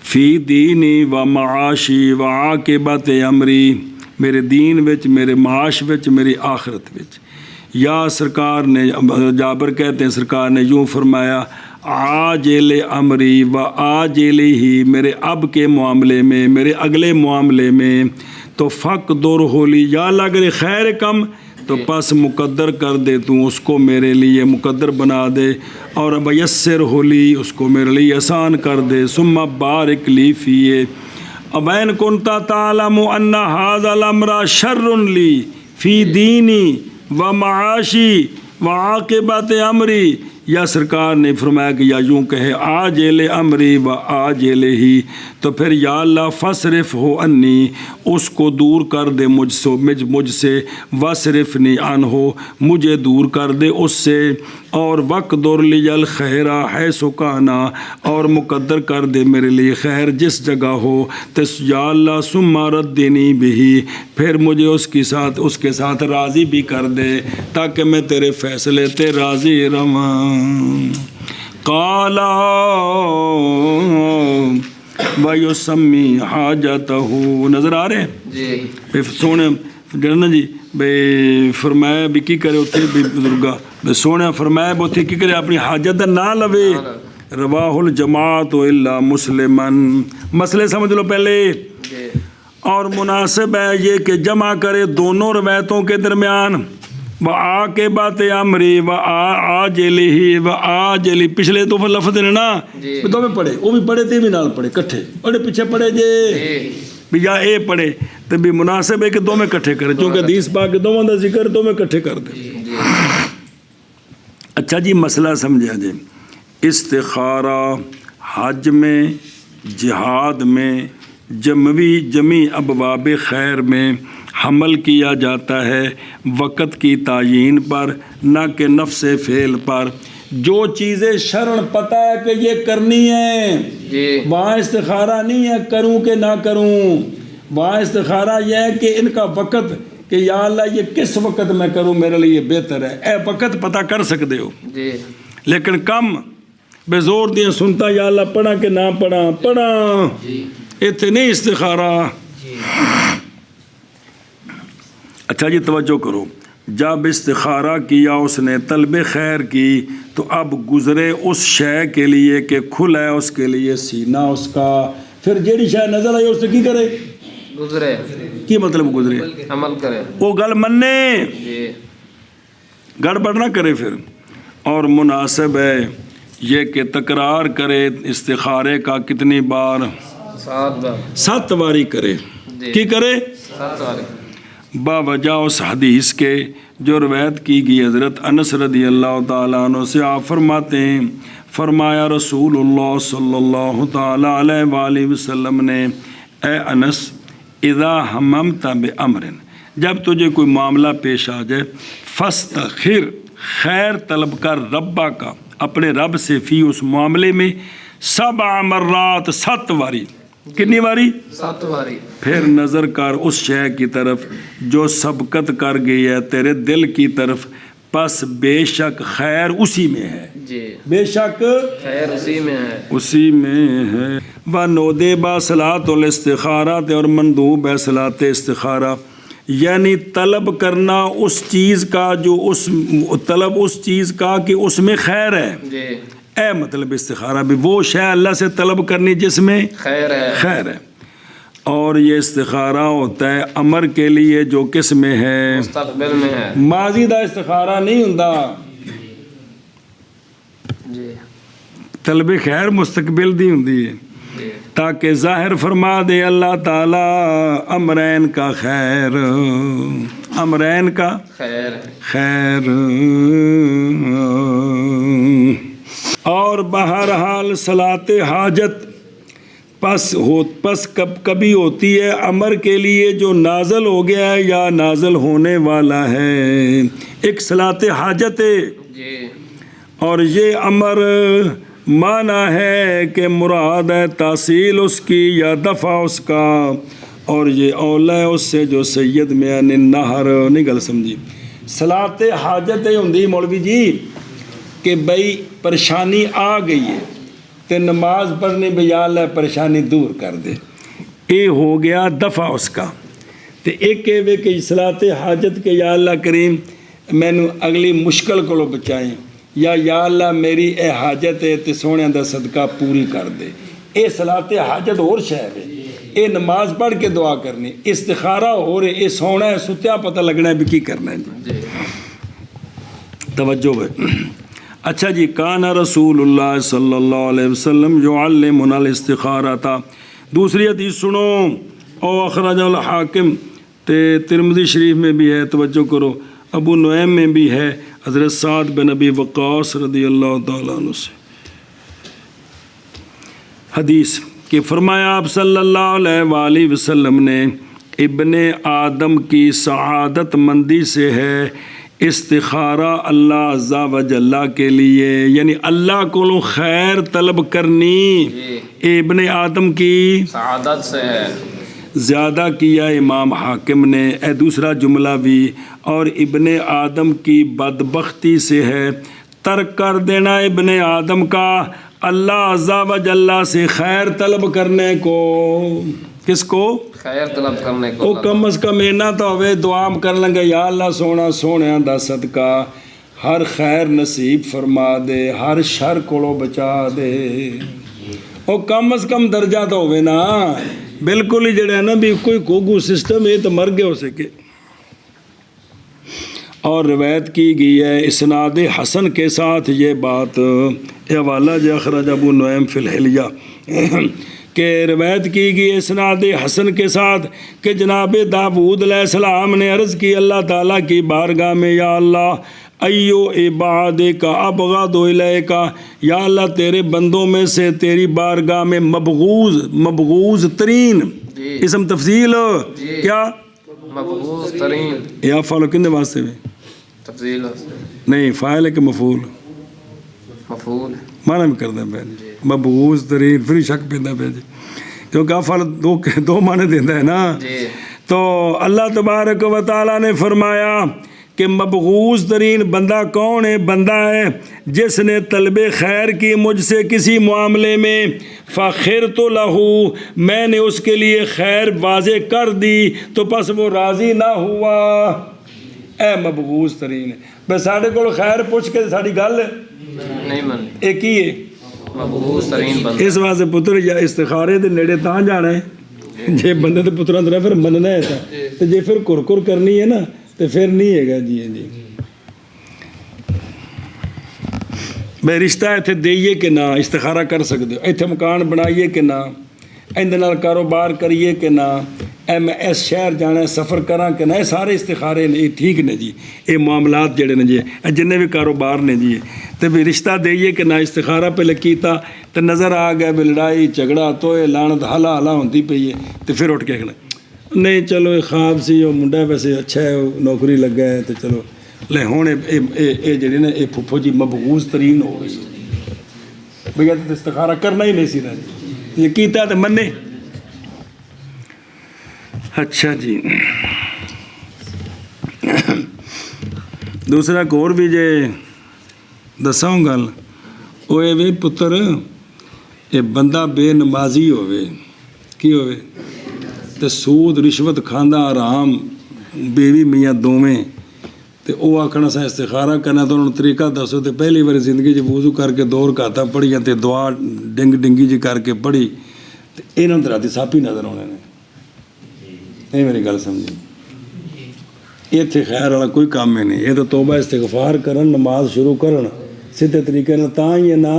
فی دینی و معاشی و عاقبت امری میرے دین وچ میرے معاش وچ میری آخرت وچ یا سرکار نے جابر کہتے ہیں سرکار نے یوں فرمایا عاجل امری و آجل ہی میرے اب کے معاملے میں میرے اگلے معاملے میں تو فق دور ہولی یا اللہ اگر خیر کم تو پس مقدر کر دے تو اس کو میرے لیے مقدر بنا دے اور میسر ہولی اس کو میرے لیے آسان کر دے ثم بارک لی فیہ ابین کنتا تعلم ان ھذا الامر شر لی فی دینی و معاشی و عاقبت امری یا سرکار نے فرمایا کہ یا یوں کہے آجل امری و آجل ہی تو پھر یا اللہ فصرف ہو انی اس کو دور کر دے مجھ سے وصرفنی عنہ مجھے دور کر دے اس سے اور وقدر لی الخیرہ حیث کانا اور مقدر کر دے میرے لیے خیر جس جگہ ہو تو یا اللہ ثم ردنی بہی پھر مجھے اس کے ساتھ راضی بھی کر دے تاکہ میں تیرے فیصلے تے راضی رہوں قالا وَيُسَمِّي حَاجَتَهُ نظر آ رہے ہیں سونے جڑنا جی بے فرمایا بھی کی کرے اتھے بھی بزرگا بے سونے فرمایا بھی اتھے کی کرے اپنی حاجت نہ لوے رواہ الجماعت الا مسلمن مسئلے سمجھ لو پہلے اور مناسب ہے یہ کہ جمع کرے دونوں روایتوں کے درمیان وعاقبت امری وعاجلہ وعاجلی پچھلے تو لفظ نے نا دو میں پڑھے وہ بھی پڑھے تھے بھی نال پڑھے کٹھے پڑھے پیچھے پڑھے جے بھی یا اے پڑھے تو بھی مناسب ہے کہ دو میں کٹھے کرے چونکہ حدیث پاک کے دو دا ذکر دو میں کٹھے کر دے اچھا جی مسئلہ سمجھا جی استخارہ حج میں جہاد میں جمی ابواب خیر میں حمل کیا جاتا ہے وقت کی تعیین پر نہ کہ نفس فعل پر جو چیزیں شرع پتہ ہے کہ یہ کرنی ہے وہاں استخارہ نہیں ہے کروں کہ نہ کروں وہاں استخارہ یہ ہے کہ ان کا وقت کہ یا اللہ یہ کس وقت میں کروں میرے لیے بہتر ہے اے وقت پتہ کر سکتے ہو لیکن کم بے زور دیا سنتا یا اللہ پڑھا کہ نہ پڑھا اتنے استخارہ اچھا جی توجہ کرو جب استخارہ کیا اس نے طلب خیر کی تو اب گزرے اس شے کے لیے کہ کھلا ہے اس کے لیے سینہ اس کا پھر جیڑی شے نظر آئی اس سے کی کرے گزرے کی مطلب گزرے عمل کرے وہ گل مننے گڑبڑ نہ کرے پھر اور مناسب ہے یہ کہ تکرار کرے استخارے کا کتنی بار 7 باری کرے کی کرے 7 باری باوجہ اس حدیث کے جو روایت کی گئی حضرت انس رضی اللہ تعالیٰ عنہ سے آپ فرماتے ہیں فرمایا رسول اللہ صلی اللہ تعالیٰ علیہ وآلہ وسلم نے اے انس اذا ہممت بامر جب تجھے کوئی معاملہ پیش آ جائے فاستخر خیر طلب کر ربا کا اپنے رب سے فی اس معاملے میں 7 مرات 7 باری کتنی باری 7 باری پھر نظر کر اس شے کی طرف جو سبقت کر گئی ہے تیرے دل کی طرف پس بے شک خیر اسی میں ہے جی بے شک خیر اسی میں ہے اسی میں ہے و نودبہ صلاۃ الاستخارات اور مندوب ہے صلاۃ استخارہ، یعنی طلب کرنا اس چیز کا جو طلب اس چیز کا کہ اس میں خیر ہے، جی اے مطلب استخارہ بھی وہ شے اللہ سے طلب کرنی جس میں خیر ہے، خیر ہے، اور یہ استخارہ ہوتا ہے امر کے لیے جو کس میں ہے، مستقبل میں ہے، ماضی دا استخارہ نہیں ہوندا، جی طلب خیر مستقبل دی ہوندی ہے، جی تاکہ ظاہر فرما دے اللہ تعالی امرین کا خیر، امرین کا خیر ہے، خیر، اور بہرحال صلاۃ حاجت پس کبھی ہوتی ہے امر کے لیے جو نازل ہو گیا ہے یا نازل ہونے والا ہے، ایک صلاۃ حاجت ہے، جی اور یہ امر معنی ہے کہ مراد ہے تحصیل اس کی یا دفع اس کا، اور یہ اولا ہے اس سے جو سید میان النہر، نہیں گل سمجھی، صلاۃ حاجت ہوندی مولوی جی کہ بھئی پریشانی آ گئی ہے تے نماز پڑھنی بھی یا اللہ پریشانی دور کر دے، اے ہو گیا دفع اس کا، تے ایک وے کہ صلاۃ حاجت کے یا اللہ کریم مینوں اگلی مشکل کو بچائیں، یا اللہ میری اے حاجت ہے تے سونے دا صدقہ پوری کر دے، اے صلاۃ حاجت اور شے ہے، اے نماز پڑھ کے دعا کرنی، استخارہ ہو رہے، اے سونا ہے ستیا پتہ لگنا ہے بھی کی کرنا ہے جی، توجہ ہے۔ اچھا جی، کان رسول اللہ صلی اللہ علیہ وسلم یعلمنا الاستخارۃ، دوسری حدیث سنو، او اخرج الحاکم، تے ترمذی شریف میں بھی ہے، توجہ کرو، ابو نعیم میں بھی ہے، حضرت سعد بن ابی وقاص رضی اللہ تعالیٰ عنہ سے حدیث کہ فرمایا آپ صلی اللہ علیہ وآلہ وسلم نے ابن آدم کی سعادت مندی سے ہے استخارہ اللہ عز و جل کے لیے، یعنی اللہ کو خیر طلب کرنی، ابن آدم کی سعادت سے ہے، زیادہ کیا امام حاکم نے، اے دوسرا جملہ بھی، اور ابن آدم کی بدبختی سے ہے ترک کر دینا ابن آدم کا اللہ عز و جل سے خیر طلب کرنے کو، کس کو؟ خیر طلب کرنے کو، وہ کم از کم اینا تو ہوئے دعا کر لیں گے یا اللہ سونا سونے دا صدقہ ہر خیر نصیب فرما دے، ہر شر کو بچا دے، وہ کم از کم درجہ تو ہوئے نا، بالکل ہی جڑے ہے نا بھی کوئی کوگو سسٹم یہ تو مر گئے ہو سکے۔ اور روایت کی گئی ہے اسناد حسن کے ساتھ یہ بات، یہ حوالہ جو اخرج ابو نعیم فی الحلیہ، کہ روایت کی گئی اسناد حسن کے ساتھ کہ جناب داؤد علیہ السلام نے عرض کی اللہ تعالیٰ کی بارگاہ میں، یا اللہ ایو عبادک ابغض الیک، یا اللہ تیرے بندوں میں سے تیری بارگاہ میں مبغوض ترین، اسم تفضیل کیا؟ مبغوض ترین، یا فعل کنے واسطے میں تفضیل نہیں، فاعل ہے کہ مفعول؟ مفعول معنی میں کرنا پہ جی، مبغوض ترین، پھر شک پیدا پہ جی، کیونکہ افعال دو معنی دیتا ہے نا، تو اللہ تبارک و تعالیٰ نے فرمایا کہ مبغوض ترین بندہ کون ہے؟ بندہ ہے جس نے طلب خیر کی مجھ سے کسی معاملے میں، فخرت لہو، میں نے اس کے لیے خیر واضح کر دی تو پس وہ راضی نہ ہوا، اے مبغوض ترین، بس ساڑھے کو خیر پوچھ کے ساڑھی گل نہیں مننی، ایک ہی ہے مبغوض ترین بندہ، اس واسطے پتر یا استخارے دے نیڑے تاں جانا ہے جے بندے تے پتروں طرح پھر مننا ہے تا جے پھر کر کرنی ہے نا تو پھر نہیں ہے گا جی جی بے رشتہ ایتھے دئیے کہ نہ استخارہ کر سکتے ہو، ایتھے مکان بنائیے کہ نہ، اندر نال کاروبار کریے کہ نہ، اس شہر جانا ہے سفر کراں کہ نہ، یہ سارے استخارے نے ٹھیک نے جی، یہ معاملات جڑے نے جی جننے بھی کاروبار نے جی، تو بھی رشتہ دئیے کہ نہ استخارہ پہ لکیتا تو نظر آ گیا بھی لڑائی جھگڑا توئے لعنت حلا حلا ہوتی پئی ہے، تو پھر اٹھ کے کہنا نہیں چلو یہ خواب سی، وہ منڈا ویسے اچھا ہے، نوکری لگا ہے تو چلو لے ہوں یہ جڑی نا یہ پھپھو جی مبغوض ترین ہو گئی بھیا، تو استخارہ کرنا ہی نہیں سی نا جی، یہ کیتا تو منے۔ اچھا جی، دوسرا ایک اور بھی جے دساں گل، وہ بھی پتر ਇਹ ਬੰਦਾ ਬੇਨਮਾਜ਼ੀ ਹੋਵੇ, ਕੀ ਹੋਵੇ, ਤੇ ਸੂਦ ਰਿਸ਼ਵਤ ਖਾਂਦਾ ਆਰਾਮ, ਬੇਵੀ ਮੀਆਂ ਦੋਵੇਂ, ਤੇ ਉਹ ਆਖਣਾ ਅਸਾਂ ਇਸਤਿਖਾਰਾ ਕਰਨਾ, ਤਾਂ ਉਹਨਾਂ ਨੂੰ ਤਰੀਕਾ ਦੱਸੋ। ਤੇ ਪਹਿਲੀ ਵਾਰੀ ਜ਼ਿੰਦਗੀ 'ਚ ਵੁਜ਼ੂ ਕਰਕੇ 2 ਰਕਾਤਾਂ ਪੜ੍ਹੀਆਂ ਤੇ ਦੁਆ ਡਿੰਗੀ ਜੀ ਕਰਕੇ ਪੜ੍ਹੀ, ਤੇ ਇਹਨਾਂ ਨੂੰ ਰਾਤੀ ਸੱਪ ਹੀ ਨਜ਼ਰ ਆਉਣੇ ਨੇ। ਇਹ ਮੇਰੀ ਗੱਲ ਸਮਝੀ, ਇੱਥੇ ਖੈਰ ਵਾਲਾ ਕੋਈ ਕੰਮ ਹੀ ਨਹੀਂ। ਇਹ ਤਾਂ ਤੋਬਾ ਇਸਤਿਗਫਾਰ ਕਰਨ, ਨਮਾਜ਼ ਸ਼ੁਰੂ ਕਰਨ ਸਿੱਧੇ ਤਰੀਕੇ ਨਾਲ, ਤਾਂ ਹੀ ਹੈ ਨਾ।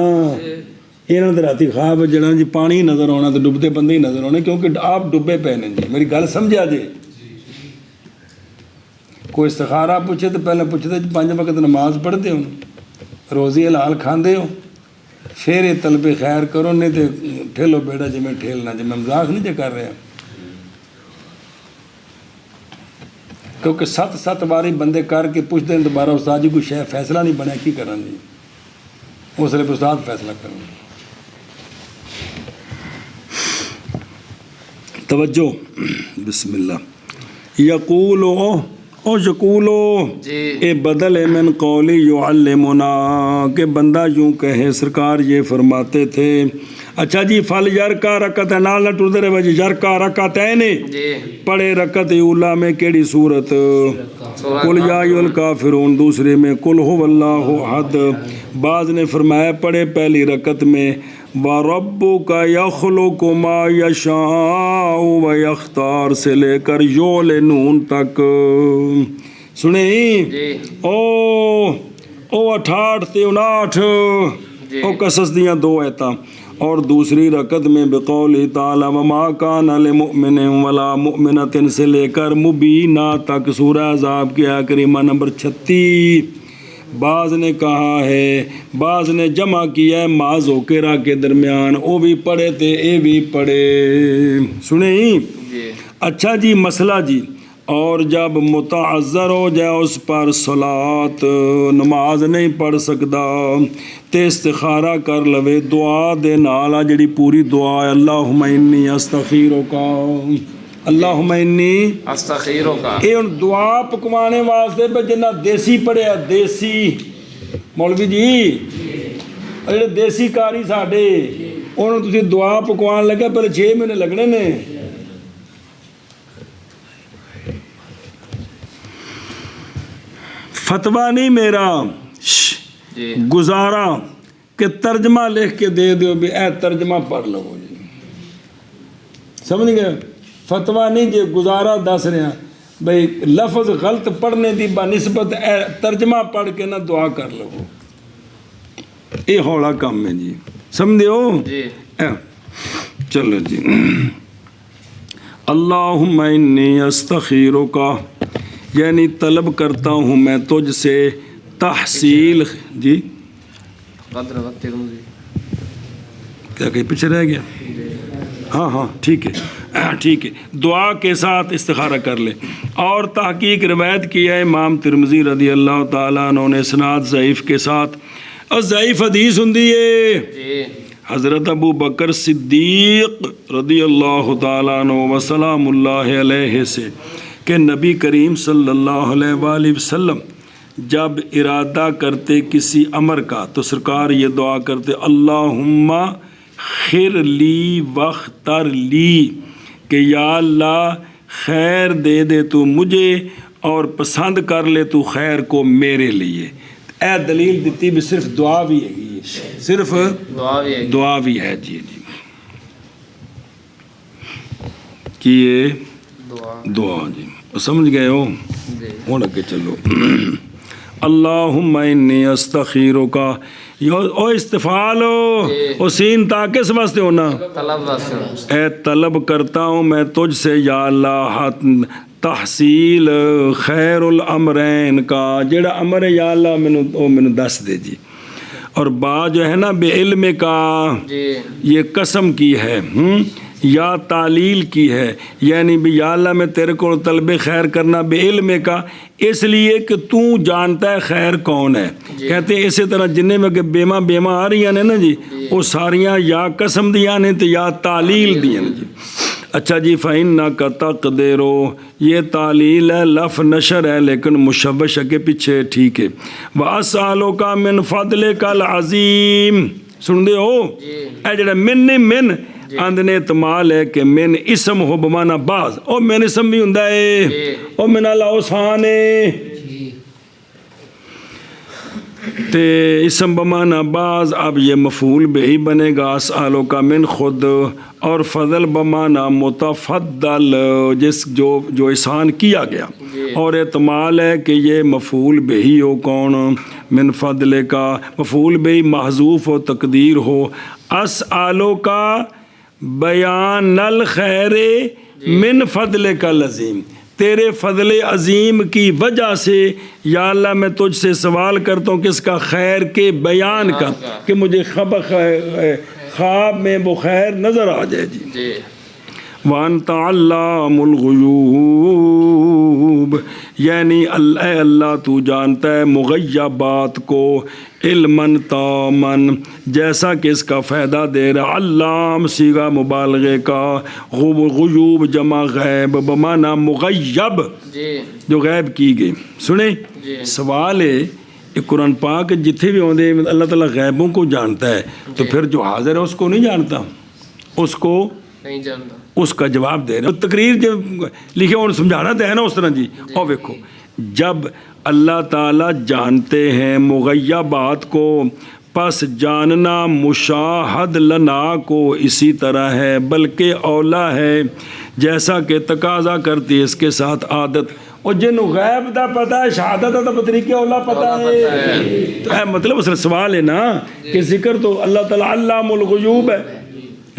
ਇਹਨਾਂ ਨੂੰ ਰਾਤੀ ਖਾਬ ਜਿਹੜਾ ਜੀ ਪਾਣੀ ਨਜ਼ਰ ਆਉਣਾ ਤੇ ਡੁੱਬਦੇ ਬੰਦੇ ਹੀ ਨਜ਼ਰ ਆਉਣੇ, ਕਿਉਂਕਿ ਆਪ ਡੁੱਬੇ ਪਏ ਨੇ ਜੀ। ਮੇਰੀ ਗੱਲ ਸਮਝਿਆ ਜੇ। ਕੋਈ ਇਸਤਿਖਾਰਾ ਪੁੱਛੇ ਤਾਂ ਪਹਿਲਾਂ ਪੁੱਛਦੇ 5 ਵਕਤ ਨਮਾਜ਼ ਪੜ੍ਹਦੇ ਹੋ, ਰੋਜ਼ੀ ਹਲਾਲ ਖਾਂਦੇ ਹੋ, ਫਿਰ ਇਹ ਤਲਬੇ ਖੈਰ ਕਰੋ, ਨਹੀਂ ਤੇ ਠੇਲੋ ਬੇੜਾ ਜਿਵੇਂ ਠੇਲਣਾ। ਜੇ ਮੈਂ ਮਜ਼ਾਕ ਨਹੀਂ ਜੇ ਕਰ ਰਿਹਾ, ਕਿਉਂਕਿ 7 ਵਾਰੀ ਬੰਦੇ ਕਰਕੇ ਪੁੱਛਦੇ ਨੇ ਦੁਬਾਰਾ, ਉਸਤਾਦ ਜੀ ਕੋਈ ਸ਼ੈ ਫੈਸਲਾ ਨਹੀਂ ਬਣਿਆ, ਕੀ ਕਰਾਂ ਜੀ? ਉਸ ਵੇਲੇ ਉਸਤਾਦ ਫੈਸਲਾ ਕਰਨ। توجہ بسم اللہ یقولو او یقولو اے بدل ہے من قولی یعلمنا کہ بندہ یوں کہے سرکار یہ فرماتے تھے. اچھا جی فل یرکا رکعت نال نہ ٹردے رہے جی یرکا رکعتین پڑھے رکعت اولا میں کیڑی صورت قل یا ایھا الکافرون دوسرے میں قل ھو اللہ احد. بعض نے فرمایا پڑھے پہلی رکعت میں وَرَبُّكَ يَخْلُقُ مَا يَشَاءُ وَيَخْتَارُ سے لے کر یول نون تک. سنیں او 68 تے 59 او قصص دیاں 2 ایتاں. اور دوسری رکعت میں بقولی تعالی وما کان لمؤمن ولا مؤمنۃ سے لے کر مبینہ تک سورہ احزاب کی آیت کریمہ نمبر 36. بعض نے کہا ہے، بعض نے جمع کیا ہے ما ذکرہ کے درمیان، او بھی پڑھے تھے اے بھی پڑھے. سنیں اچھا جی مسئلہ جی. اور جب متعذر ہو جائے اس پر صلات نماز نہیں پڑھ سکتا تے استخارہ کر لوے دعا دے نالا جڑی پوری دعا ہے اللہم انی استخیرک اللہم انی استخیرک. یہ ہن دعا پکوانے واسطے پہ جنہ دیسی پڑھیا دیسی مولوی جی جڑے دیسی کاری ساڈے انہوں تسی دعا پکوان لگے پہلے 6 مہینے لگنے نے. فتویٰ نہیں میرا گزارا کہ ترجمہ لکھ کے دے دیو بھی اے ترجمہ پڑھ لو جی. سمجھ گئے؟ فتویٰ نہیں جی گزارا دس رہے ہیں بھئی لفظ غلط پڑھنے دی بنسبت اے ترجمہ پڑھ کے نہ دعا کر لو. یہ ہولا کام ہے جی. سمجھے ہو؟ چلو جی. اللہم انی استخیرک یعنی طلب کرتا ہوں میں تجھ سے تحصیل جی قدر ترمذی کیا کہیں پیچھے رہ گیا. ہاں ٹھیک ہے ٹھیک ہے. دعا کے ساتھ استخارہ کر لے. اور تحقیق روایت کی ہے امام ترمذی رضی اللہ تعالیٰ عنہ نے اسناد ضعیف کے ساتھ. اور ضعیف حدیث ہوندی ہے حضرت ابو بکر صدیق رضی اللہ تعالیٰ عنہ وسلام اللہ علیہ سے کہ نبی کریم صلی اللہ علیہ وآلہ وسلم جب ارادہ کرتے کسی امر کا تو سرکار یہ دعا کرتے اللہم خیر لی واختر لی کہ یا اللہ خیر دے دے تو مجھے اور پسند کر لے تو خیر کو میرے لیے. اے دلیل دیتی بھی صرف دعا بھی ہے صرف دعا بھی ہے جی کہ یہ دعا جی سمجھ گئے ہو. ہوں اگے چلو. اللہم انی استخیرک او استفعال او سین تا کس واسطے ہونا اے طلب کرتا ہوں میں تجھ سے یا اللہ تحصیل خیر الامرین کا جڑا امر ہے یا اللہ مینوں دس دے جی. اور با جو ہے نا بے علم کا یہ قسم کی ہے یا تعلیل کی ہے یعنی بھی یا اللہ میں تیرے کو طلب خیر کرنا بے علم کا اس لیے کہ تو جانتا ہے خیر کون ہے. کہتے ہیں اسی طرح جنہیں میں کہ بیما آ رہی ہیں نا جی وہ ساریاں یا قسم دیا نے تو یا تعلیل دیا نے جی. اچھا جی فَإِنَّكَ تَقْدِرُ یہ تعلیل ہے لف نشر ہے لیکن مشوش کے پیچھے ٹھیک ہے. وَأَسْأَلُكَ مِنْ فَضْلِكَ الْعَظِيمِ ਸੁਣਦੇ ਹੋ ਇਹ ਜਿਹੜਾ ਮਿਨ ਨਹੀਂ ਮਿਨ ਆਂਦੇ ਨੇ ਤਮਾਲ ਹੈ ਕਿ ਮਿਨ ਇਸਮ ਹੋ ਬਮਾਨਾ ਬਾਜ਼ ਉਹ ਮਿਨ ਇਸਮ ਵੀ ਹੁੰਦਾ ਏ ਉਹ ਮਿਨ ਅਲਾ ਉਸਾਨ ਏ تے اسم بمانا بعض اب یہ مفعول به ہی بنے گا اسالو کا من خود اور فضل بمانا متفضل جس جو احسان کیا گیا اور احتمال ہے کہ یہ مفعول به ہی ہو کون من فضل کا مفعول به ہی محذوف ہو تقدیر ہو اسالو کا بیان الخیر من فضل کا لازم تیرے فضل عظیم کی وجہ سے یا اللہ میں تجھ سے سوال کرتا ہوں کس کا خیر کے بیان کا کہ مجھے خواب میں وہ خیر نظر آ جائے جی وَأَنْتَ عَلَّامُ الْغُيُوبِ یعنی اے اللہ تو جانتا ہے مغیبات کو علماً تاماً جیسا کہ اس کا فائدہ دے رہا علام صیغہ مبالغے کا غیوب جمع غیب بمانا مغیب جو غیب کی گئی سنیں سوال ہے کہ قرآن پاک جتنے بھی ہوندے اللہ تعالیٰ غیبوں کو جانتا ہے تو پھر جو حاضر ہے اس کو نہیں جانتا اس کو نہیں جانتا اس کا جواب دے رہے ہیں تقریر جب لکھے اور سمجھانا تو ہے نا اس طرح جی اور دیکھو جب اللہ تعالیٰ جانتے ہیں مغیبات کو پس جاننا مشاہد لنا کو اسی طرح ہے بلکہ اولا ہے جیسا کہ تقاضا کرتی ہے اس کے ساتھ عادت اور جن غیب دا پتہ ہے شہادت دا تو طریقے اولا پتہ ہے تو مطلب اس سوال ہے نا کہ ذکر تو اللہ تعالیٰ علام الغیوب ہے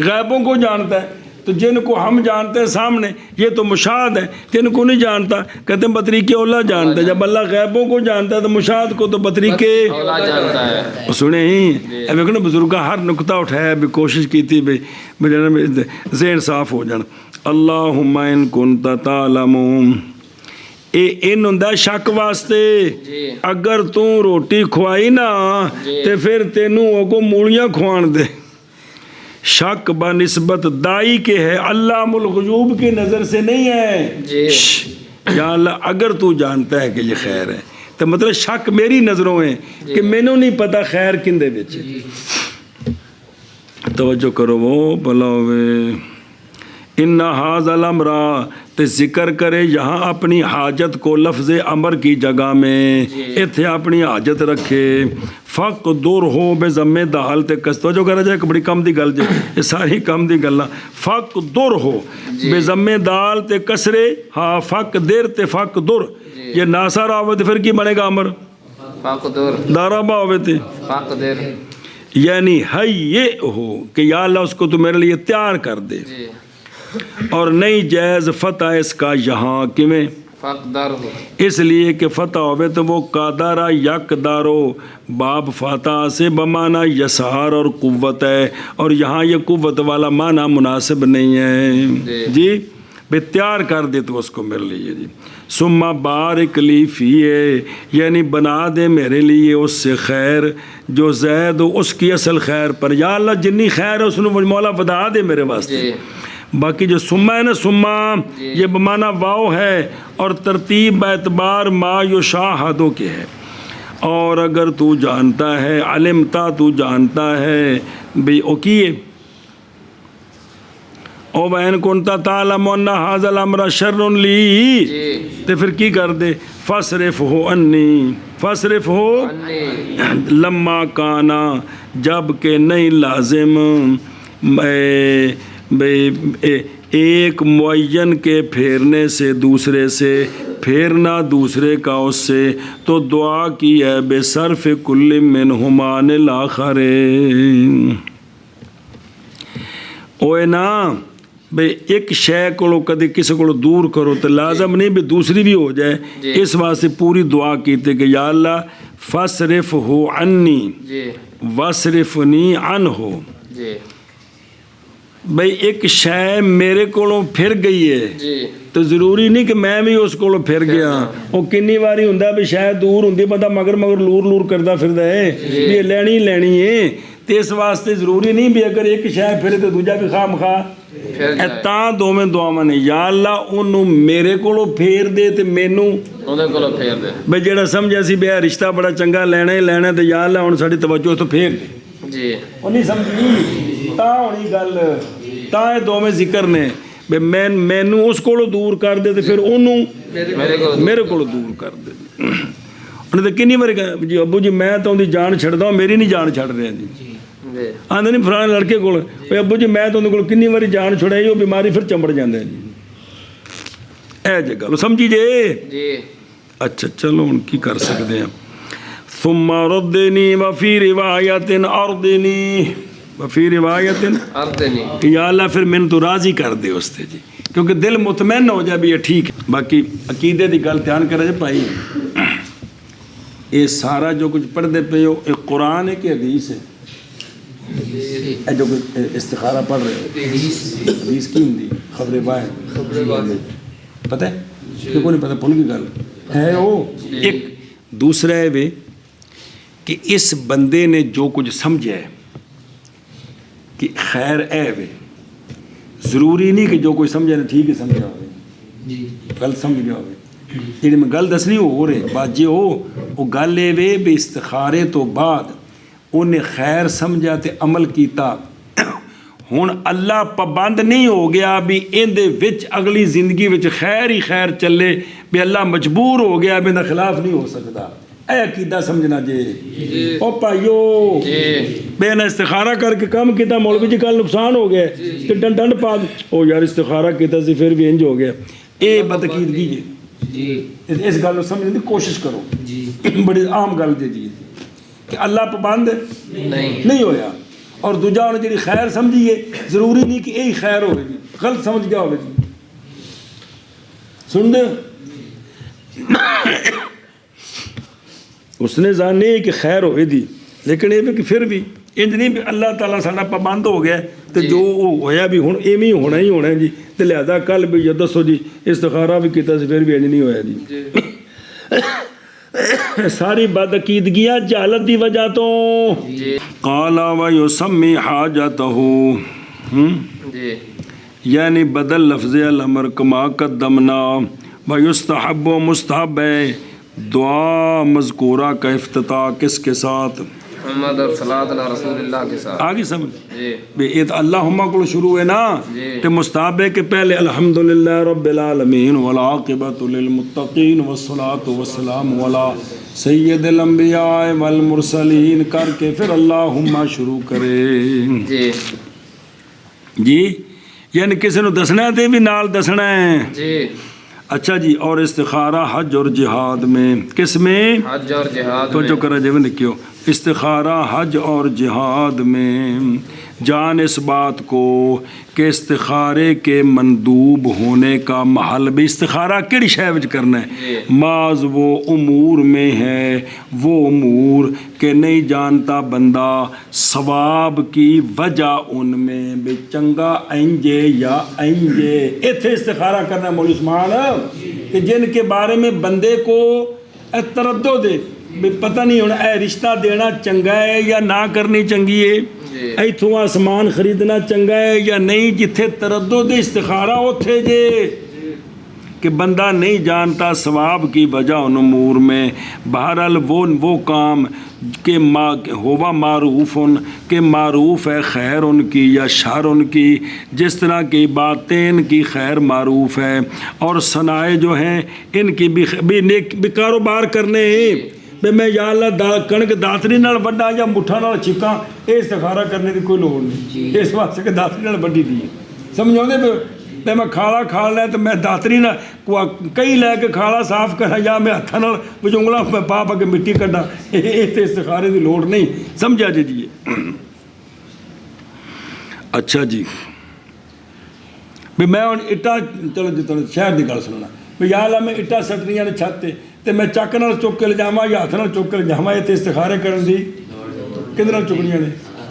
غیبوں کو جانتا ہے تو جن کو ہم جانتے ہیں سامنے یہ تو مشاہد ہے جن کو نہیں جانتا کہتے ہیں بطریقے اولا جانتا ہے جب اللہ غیبوں کو جانتا ہے تو مشاہد کو تو بطریقے اولا جانتا ہے سنیں ہی اب ایک نا بزرگاں ہر نکتہ اٹھایا بھی کوشش کی تھی بھی ذہن صاف ہو جانا اللہم ان کنت تعلم ان ہوندا شک واسطے اگر تو روٹی کھوائی نا تے پھر تینوں وہ کو مولیاں کھوان دے شک بنسبت دائی کے ہے علام الغیوب کی نظر سے نہیں ہے یا اللہ اگر تو جانتا ہے کہ یہ خیر ہے تو مطلب شک میری نظروں ہے کہ میں نے نہیں پتا خیر کندے بچ توجہ کرو وہ بھلا ہوئے ان ھذا الامر تے ذکر کرے یہاں اپنی حاجت کو لفظ امر کی جگہ میں اتھے اپنی حاجت رکھے فق دور ہو بے ضمے دال تے کستو جو کرا جائے بڑی کم دی گل جے یہ ساری کم دی گلاں فق دور ہو بے ضمے دال تے کسرے ہاں فق دیر تے فق دور یہ ناصر آوے تے پھر کی بنے گا امر فق دور دارا با ہوے تے فق دیر یعنی ہے ہو کہ یا اللہ اس کو تو میرے لیے تیار کر دے اور نہیں جائز فتح اس کا یہاں کیویں فقدر ہو اس لیے کہ فتح ہوئے تو وہ قادرہ یک دارو باب فاتح سے بمانا یسار اور قوت ہے اور یہاں یہ قوت والا معنی مناسب نہیں ہے جی بے تیار کر دے تو اس کو میرے لیے جی ثم بارک لی فیہ یعنی بنا دے میرے لیے اس سے خیر جو زید ہو اس کی اصل خیر پر یا اللہ جنی خیر ہے اس نے مولا بدا دے میرے واسطے باقی جو سمہ ہے نا سمہ یہ بمانا واو ہے اور ترتیب اعتبار ما یشاہدو کے ہے اور اگر تو جانتا ہے علمتا تو جانتا ہے بھئی اوکیے او بین کنتا تعلم ان ھذا الامر شر لی تے پھر کی کر دے فصرف ہو انی فصرف ہو لما کانا جب کہ نہیں لازم ایک معین کے پھیرنے سے دوسرے سے پھیرنا دوسرے کا اس سے تو دعا کی ہے بے صرف کل منہما عن الآخر اوے نا بھئی ایک شے کو کدی کسی کو دور کرو تو لازم نہیں بھی دوسری بھی ہو جائے اس واسطے پوری دعا کیتے کہ یا اللہ فصرف ہو عنی وصرفنی عنہ بھئی ایک شے میرے کولوں پھر گئی ہے تو ضروری نہیں کہ میں بھی اس کولوں پھر گیا وہ کنی واری ہوندا بھی شاید دور ہوندی بندہ مگر لور کردا پھردا ہے یہ لینی ہے تے اس واسطے ضروری نہیں بھی اگر ایک شے پھرے تو دوجا بھی خواہ مخواہ تاں دوویں دعاواں نے یا اللہ اونوں میرے کولوں پھیر دے تے مینوں اودے کولوں پھیر دے بھئی جیڑا سمجھیا سی بے رشتہ بڑا چنگا لینا ہی لینا تے یا اللہ ہن ساڈی توجہ تو پھیر دے جی وہ نہیں سمجھی تا ہونی گل تا یہ دوویں ذکر نے بھی مینوں اس کولوں دور کر دے تے پھر انہوں میرے کولوں دور کر دے انہیں تو کنی بار کہا جی ابو جی میں تو ان دی جان چھڑدا ہوں میری نہیں جان چھڑ رہے جی آندے نہیں فلانے لڑکے کول ابو جی میں تو ان کول کنی باری جان چھڑائی وہ بیماری پھر چمڑ جاندا ہے جی اے جگہ سمجھی جی اچھا چلو ہن کی کر سکتے ہیں ثم ردنی وفی روایت اردنی وفی روایت اردنی یا اللہ پھر میں تو راضی کر دے اس تے جی کیونکہ دل مطمئن ہو جائے بھی یہ ٹھیک ہے باقی عقیدے دی گل دھیان کرے جی بھائی یہ سارا جو کچھ پڑھتے پہ ہو یہ قرآن ہے کہ حدیث ہے جو کچھ استخارہ پڑھ رہے ہو حدیث کی ہوں خبر باہر پتہ ہے کہ کوئی نہیں پتہ پھول کی گل ہے وہ ایک دوسرا ہے وہ کہ اس بندے نے جو کچھ سمجھا ہے کہ خیر اے وے ضروری نہیں کہ جو کوئی سمجھا نا ٹھیک ہے سمجھا ہوئے غلط سمجھ گیا ہوئے جی میں گل دسنی ہو رہے بات جی وہ گل اے وے بھی استخارے تو بعد انہیں خیر سمجھا تے عمل کیتا ہن اللہ پابند نہیں ہو گیا بھی ان دے وچ اگلی زندگی وچ خیر ہی خیر چلے بھی اللہ مجبور ہو گیا بھی ان دا خلاف نہیں ہو سکتا اے عقیدہ سمجھنا جی او پائیو بے نہ استخارہ کر کے کم کیتا مولوی جی کل نقصان ہو گیا کہ ڈنڈ پا او یار استخارہ کیتا سی پھر بھی انج ہو گیا اے بدعقیدگی جی اس گل کو سمجھنے کی کوشش کرو بڑی عام گل جی کہ اللہ پابند نہیں ہویا اور دوجا انہیں جی خیر سمجھیے ضروری نہیں کہ یہی خیر ہوئے جی غلط سمجھ گیا ہوئے جی سن دے اس نے جانے کہ خیر ہوئے دی لیکن یہ بھی کہ پھر بھی انج نہیں بھی اللہ تعالیٰ ساڈا پابند ہو گیا تو جو ہویا بھی ہوں ایویں ہونا ہی ہونا ہے جی تو لہذا کل بھی یا دسو جی استخارہ بھی کیتا سی پھر بھی انج نہیں ہویا جی ساری بدعقیدگیاں جہالت دی وجہ تو قال ویسمی حاجتہ یعنی بدل لفظ الامر کما قدمنا ویستحب و مستحب ہے دعا مذکورہ کا افتتاح کس کے ساتھ محمد اور صلاۃ علی رسول اللہ کے ساتھ آگے سمجھ یہ تو اللہم کو شروع ہے نا کہ مستحب ہے کہ پہلے الحمدللہ رب العالمین والعاقبۃ للمتقین والصلاۃ والسلام علی سید الانبیاء والمرسلین کر کے پھر اللہم شروع کرے جی یعنی کسی نے دسنا ہے بھی نال دسنا ہے جی اچھا جی اور استخارہ حج اور جہاد میں کس میں حج اور جہاد تو جو کرا جب لکھیو استخارہ حج اور جہاد میں جان اس بات کو کہ استخارے کے مندوب ہونے کا محل بھی استخارہ کیڑی شے وچ کرنا ہے معاذ وہ امور میں ہے وہ امور کہ نہیں جانتا بندہ ثواب کی وجہ ان میں بھی چنگا اینجے یا اینجے ایتھے استخارہ کرنا مولوی عثمان کہ جن کے بارے میں بندے کو تردد ہے بھی پتہ نہیں ہونا اے رشتہ دینا چنگا ہے یا نہ کرنی چنگی ہے ایتھوں آسمان خریدنا چنگا ہے یا نہیں جتھے تردد استخارہ اوتھے جے کہ بندہ نہیں جانتا ثواب کی وجہ ان امور میں بہرحال وہ کام کہ ہوا معروف کہ معروف ہے خیر ان کی یا شر ان کی جس طرح کی باتیں ان کی خیر معروف ہے اور صنائع جو ہیں ان کی بھی کاروبار کرنے بھی میں یا اللہ کنک داتری نال وڈا یا مٹھا نال چھکاں یہ استخارہ کرنے کی کوئی لوڑ نہیں اس واسطے کہ داتری نال وڈی دی سمجھو دے پہ میں کھالا کھا لیا تو میں داتری نہ کئی لے کے کھالا صاف کرا یا میں ہاتھاں نال وچ انگلاں میں پا کے مٹی کڈا یہ تے استخارے دی لوڑ نہیں سمجھا جی اچھا جی بھی میں ہن اٹا چلو شہر دی گل سننا بھی یا اللہ میں اٹا سٹنیاں نے چھت تے میں چک نال چک کے لے جاواں یا ہاتھ نال چک کے لے جاواں یہ تے استخارے کرن دی کدے نال چکنیاں نے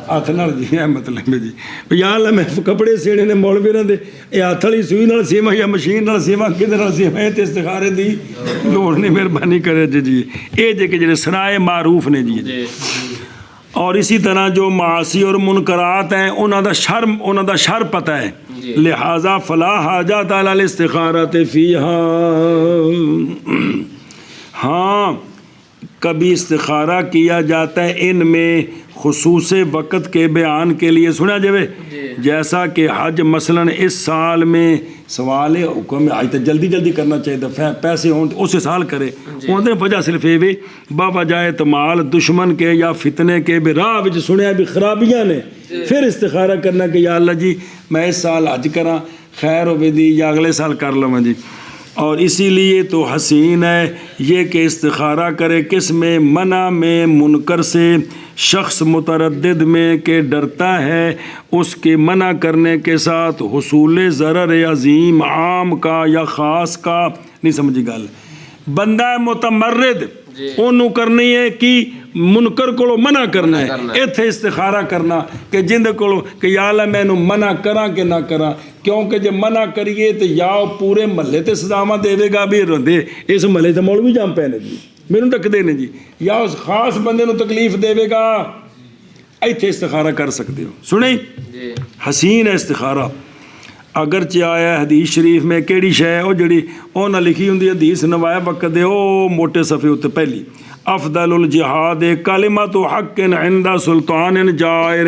ہاتھ نال جی ہے مطلب ہے جی یا اللہ میں کپڑے سینے نے مولوی دے یہ ہاتھ والی سوئی نال سیواں یا مشین نال سیواں کدے نال سیواں یہ تے استخارے دی لوڑ نہیں مہربانی کرے جی یہ جے کہ جڑے صنائع معروف نے جی اور اسی طرح جو معاصی اور منکرات ہیں انہاں دا شر پتہ ہے لہذا فلا حاجت علی الاستخارۃ فیہا ہاں کبھی استخارہ کیا جاتا ہے ان میں خصوص وقت کے بیان کے لیے. سنا جاوے جیسا کہ حج مثلا اس سال میں سوال حکم آج تک جلدی جلدی کرنا چاہیے پیسے ہوں اس سال کرے اندر وجہ صرف یہ بھی بابا جائے تمال دشمن کے یا فتنے کے بھی راہ وچ سنیا بھی خرابیاں نے پھر استخارہ کرنا کہ یا اللہ جی میں اس سال حج کراں خیر ہوے دی یا اگلے سال کر لواں جی. اور اسی لیے تو حسین ہے یہ کہ استخارہ کرے کس میں منع میں منکر سے شخص متردد میں کہ ڈرتا ہے اس کے منع کرنے کے ساتھ حصول ضرر عظیم عام کا یا خاص کا. نہیں سمجھی گل بندہ متمرد انہوں کرنی ہے کہ منکر کو منع کرنا ہے ایتھے استخارہ کرنا کہ جند کو کہ یا اللہ میں منع کراں کہ نہ کراں کیونکہ جب منع کریے تو یا پورے محلے تے سزاواں دے گا بھی رندے اس محلے تے مولوی جام پے نے جی میرے ڈکدے نے جی یا اس خاص بندے نو تکلیف دے گا ایتھے استخارہ کر سکتے ہو. سنیں حسین ہے استخارہ اگرچہ آیا ہے حدیث شریف میں کیڑی شے ہے وہ جڑی وہ نہ لکھی ہوں حدیث نوائے وقت دے وہ موٹے صفحے اتنے پہلی افضل الجہاد کلمۃ حق عند سلطان جائر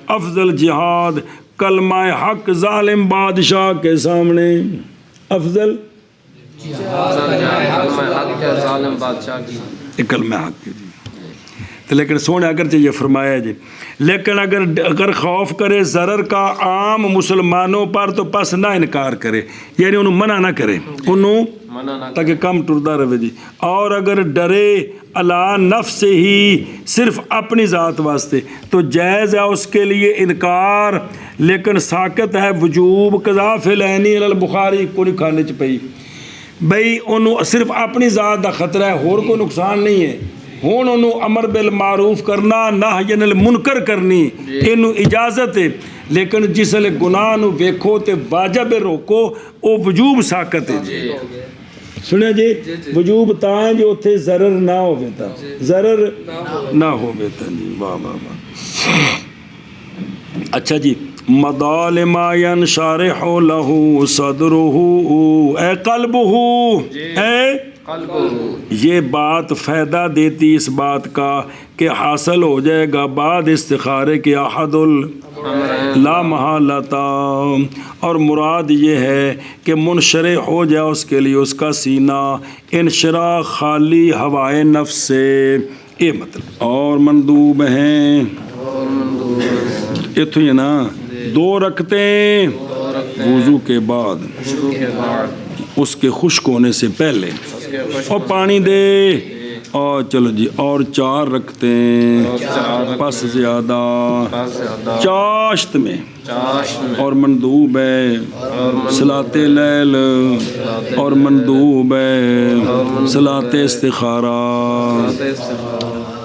افضل جہاد کلمہ حق ظالم بادشاہ کے سامنے. افضل کلمہ حق جی تو لیکن سونے اگرچہ یہ فرمایا جی لیکن اگر خوف کرے ضرر کا عام مسلمانوں پر تو پس نہ انکار کرے یعنی انہوں منع نہ کرے انہوں تاکہ کم ٹردا رہے جی. اور اگر ڈرے اللہ نفس سے ہی صرف اپنی ذات واسطے تو جائز ہے اس کے لیے انکار لیکن ساکت ہے وجوب قضا فی العینی البخاری کو نہیں کھانے چ پئی بھئی انہوں صرف اپنی ذات دا خطرہ ہے اور کوئی نقصان نہیں ہے. ہون انہوں امر بالمعروف کرنا نہی عن المنکر کرنی انہوں اجازت ہے لیکن جس لئے گناہ نو ویکھو تے واجب روکو او وجوب ساکت ہے جی. سنیں جی وجوب تائیں جو اتھے ضرر نہ ہو بیتا ضرر نہ ہو بیتا جی. واہ واہ واہ. اچھا جی مظالم ینشرح له صدره اے قلبہ اے یہ بات فائدہ دیتی اس بات کا کہ حاصل ہو جائے گا بعد استخارے کے احد لا محالتا اور مراد یہ ہے کہ منشرح ہو جائے اس کے لیے اس کا سینہ انشراح خالی ہوائے نفس سے یہ مطلب. اور مندوب ہیں اتو یہ نا 2 رکھتے وضو کے بعد اس کے خشک ہونے سے پہلے اور پانی دے اور چلو جی اور 4 رکھتے ہیں پس زیادہ چاشت میں اور مندوب ہے صلاۃ لیل اور مندوب ہے صلاۃ استخارہ.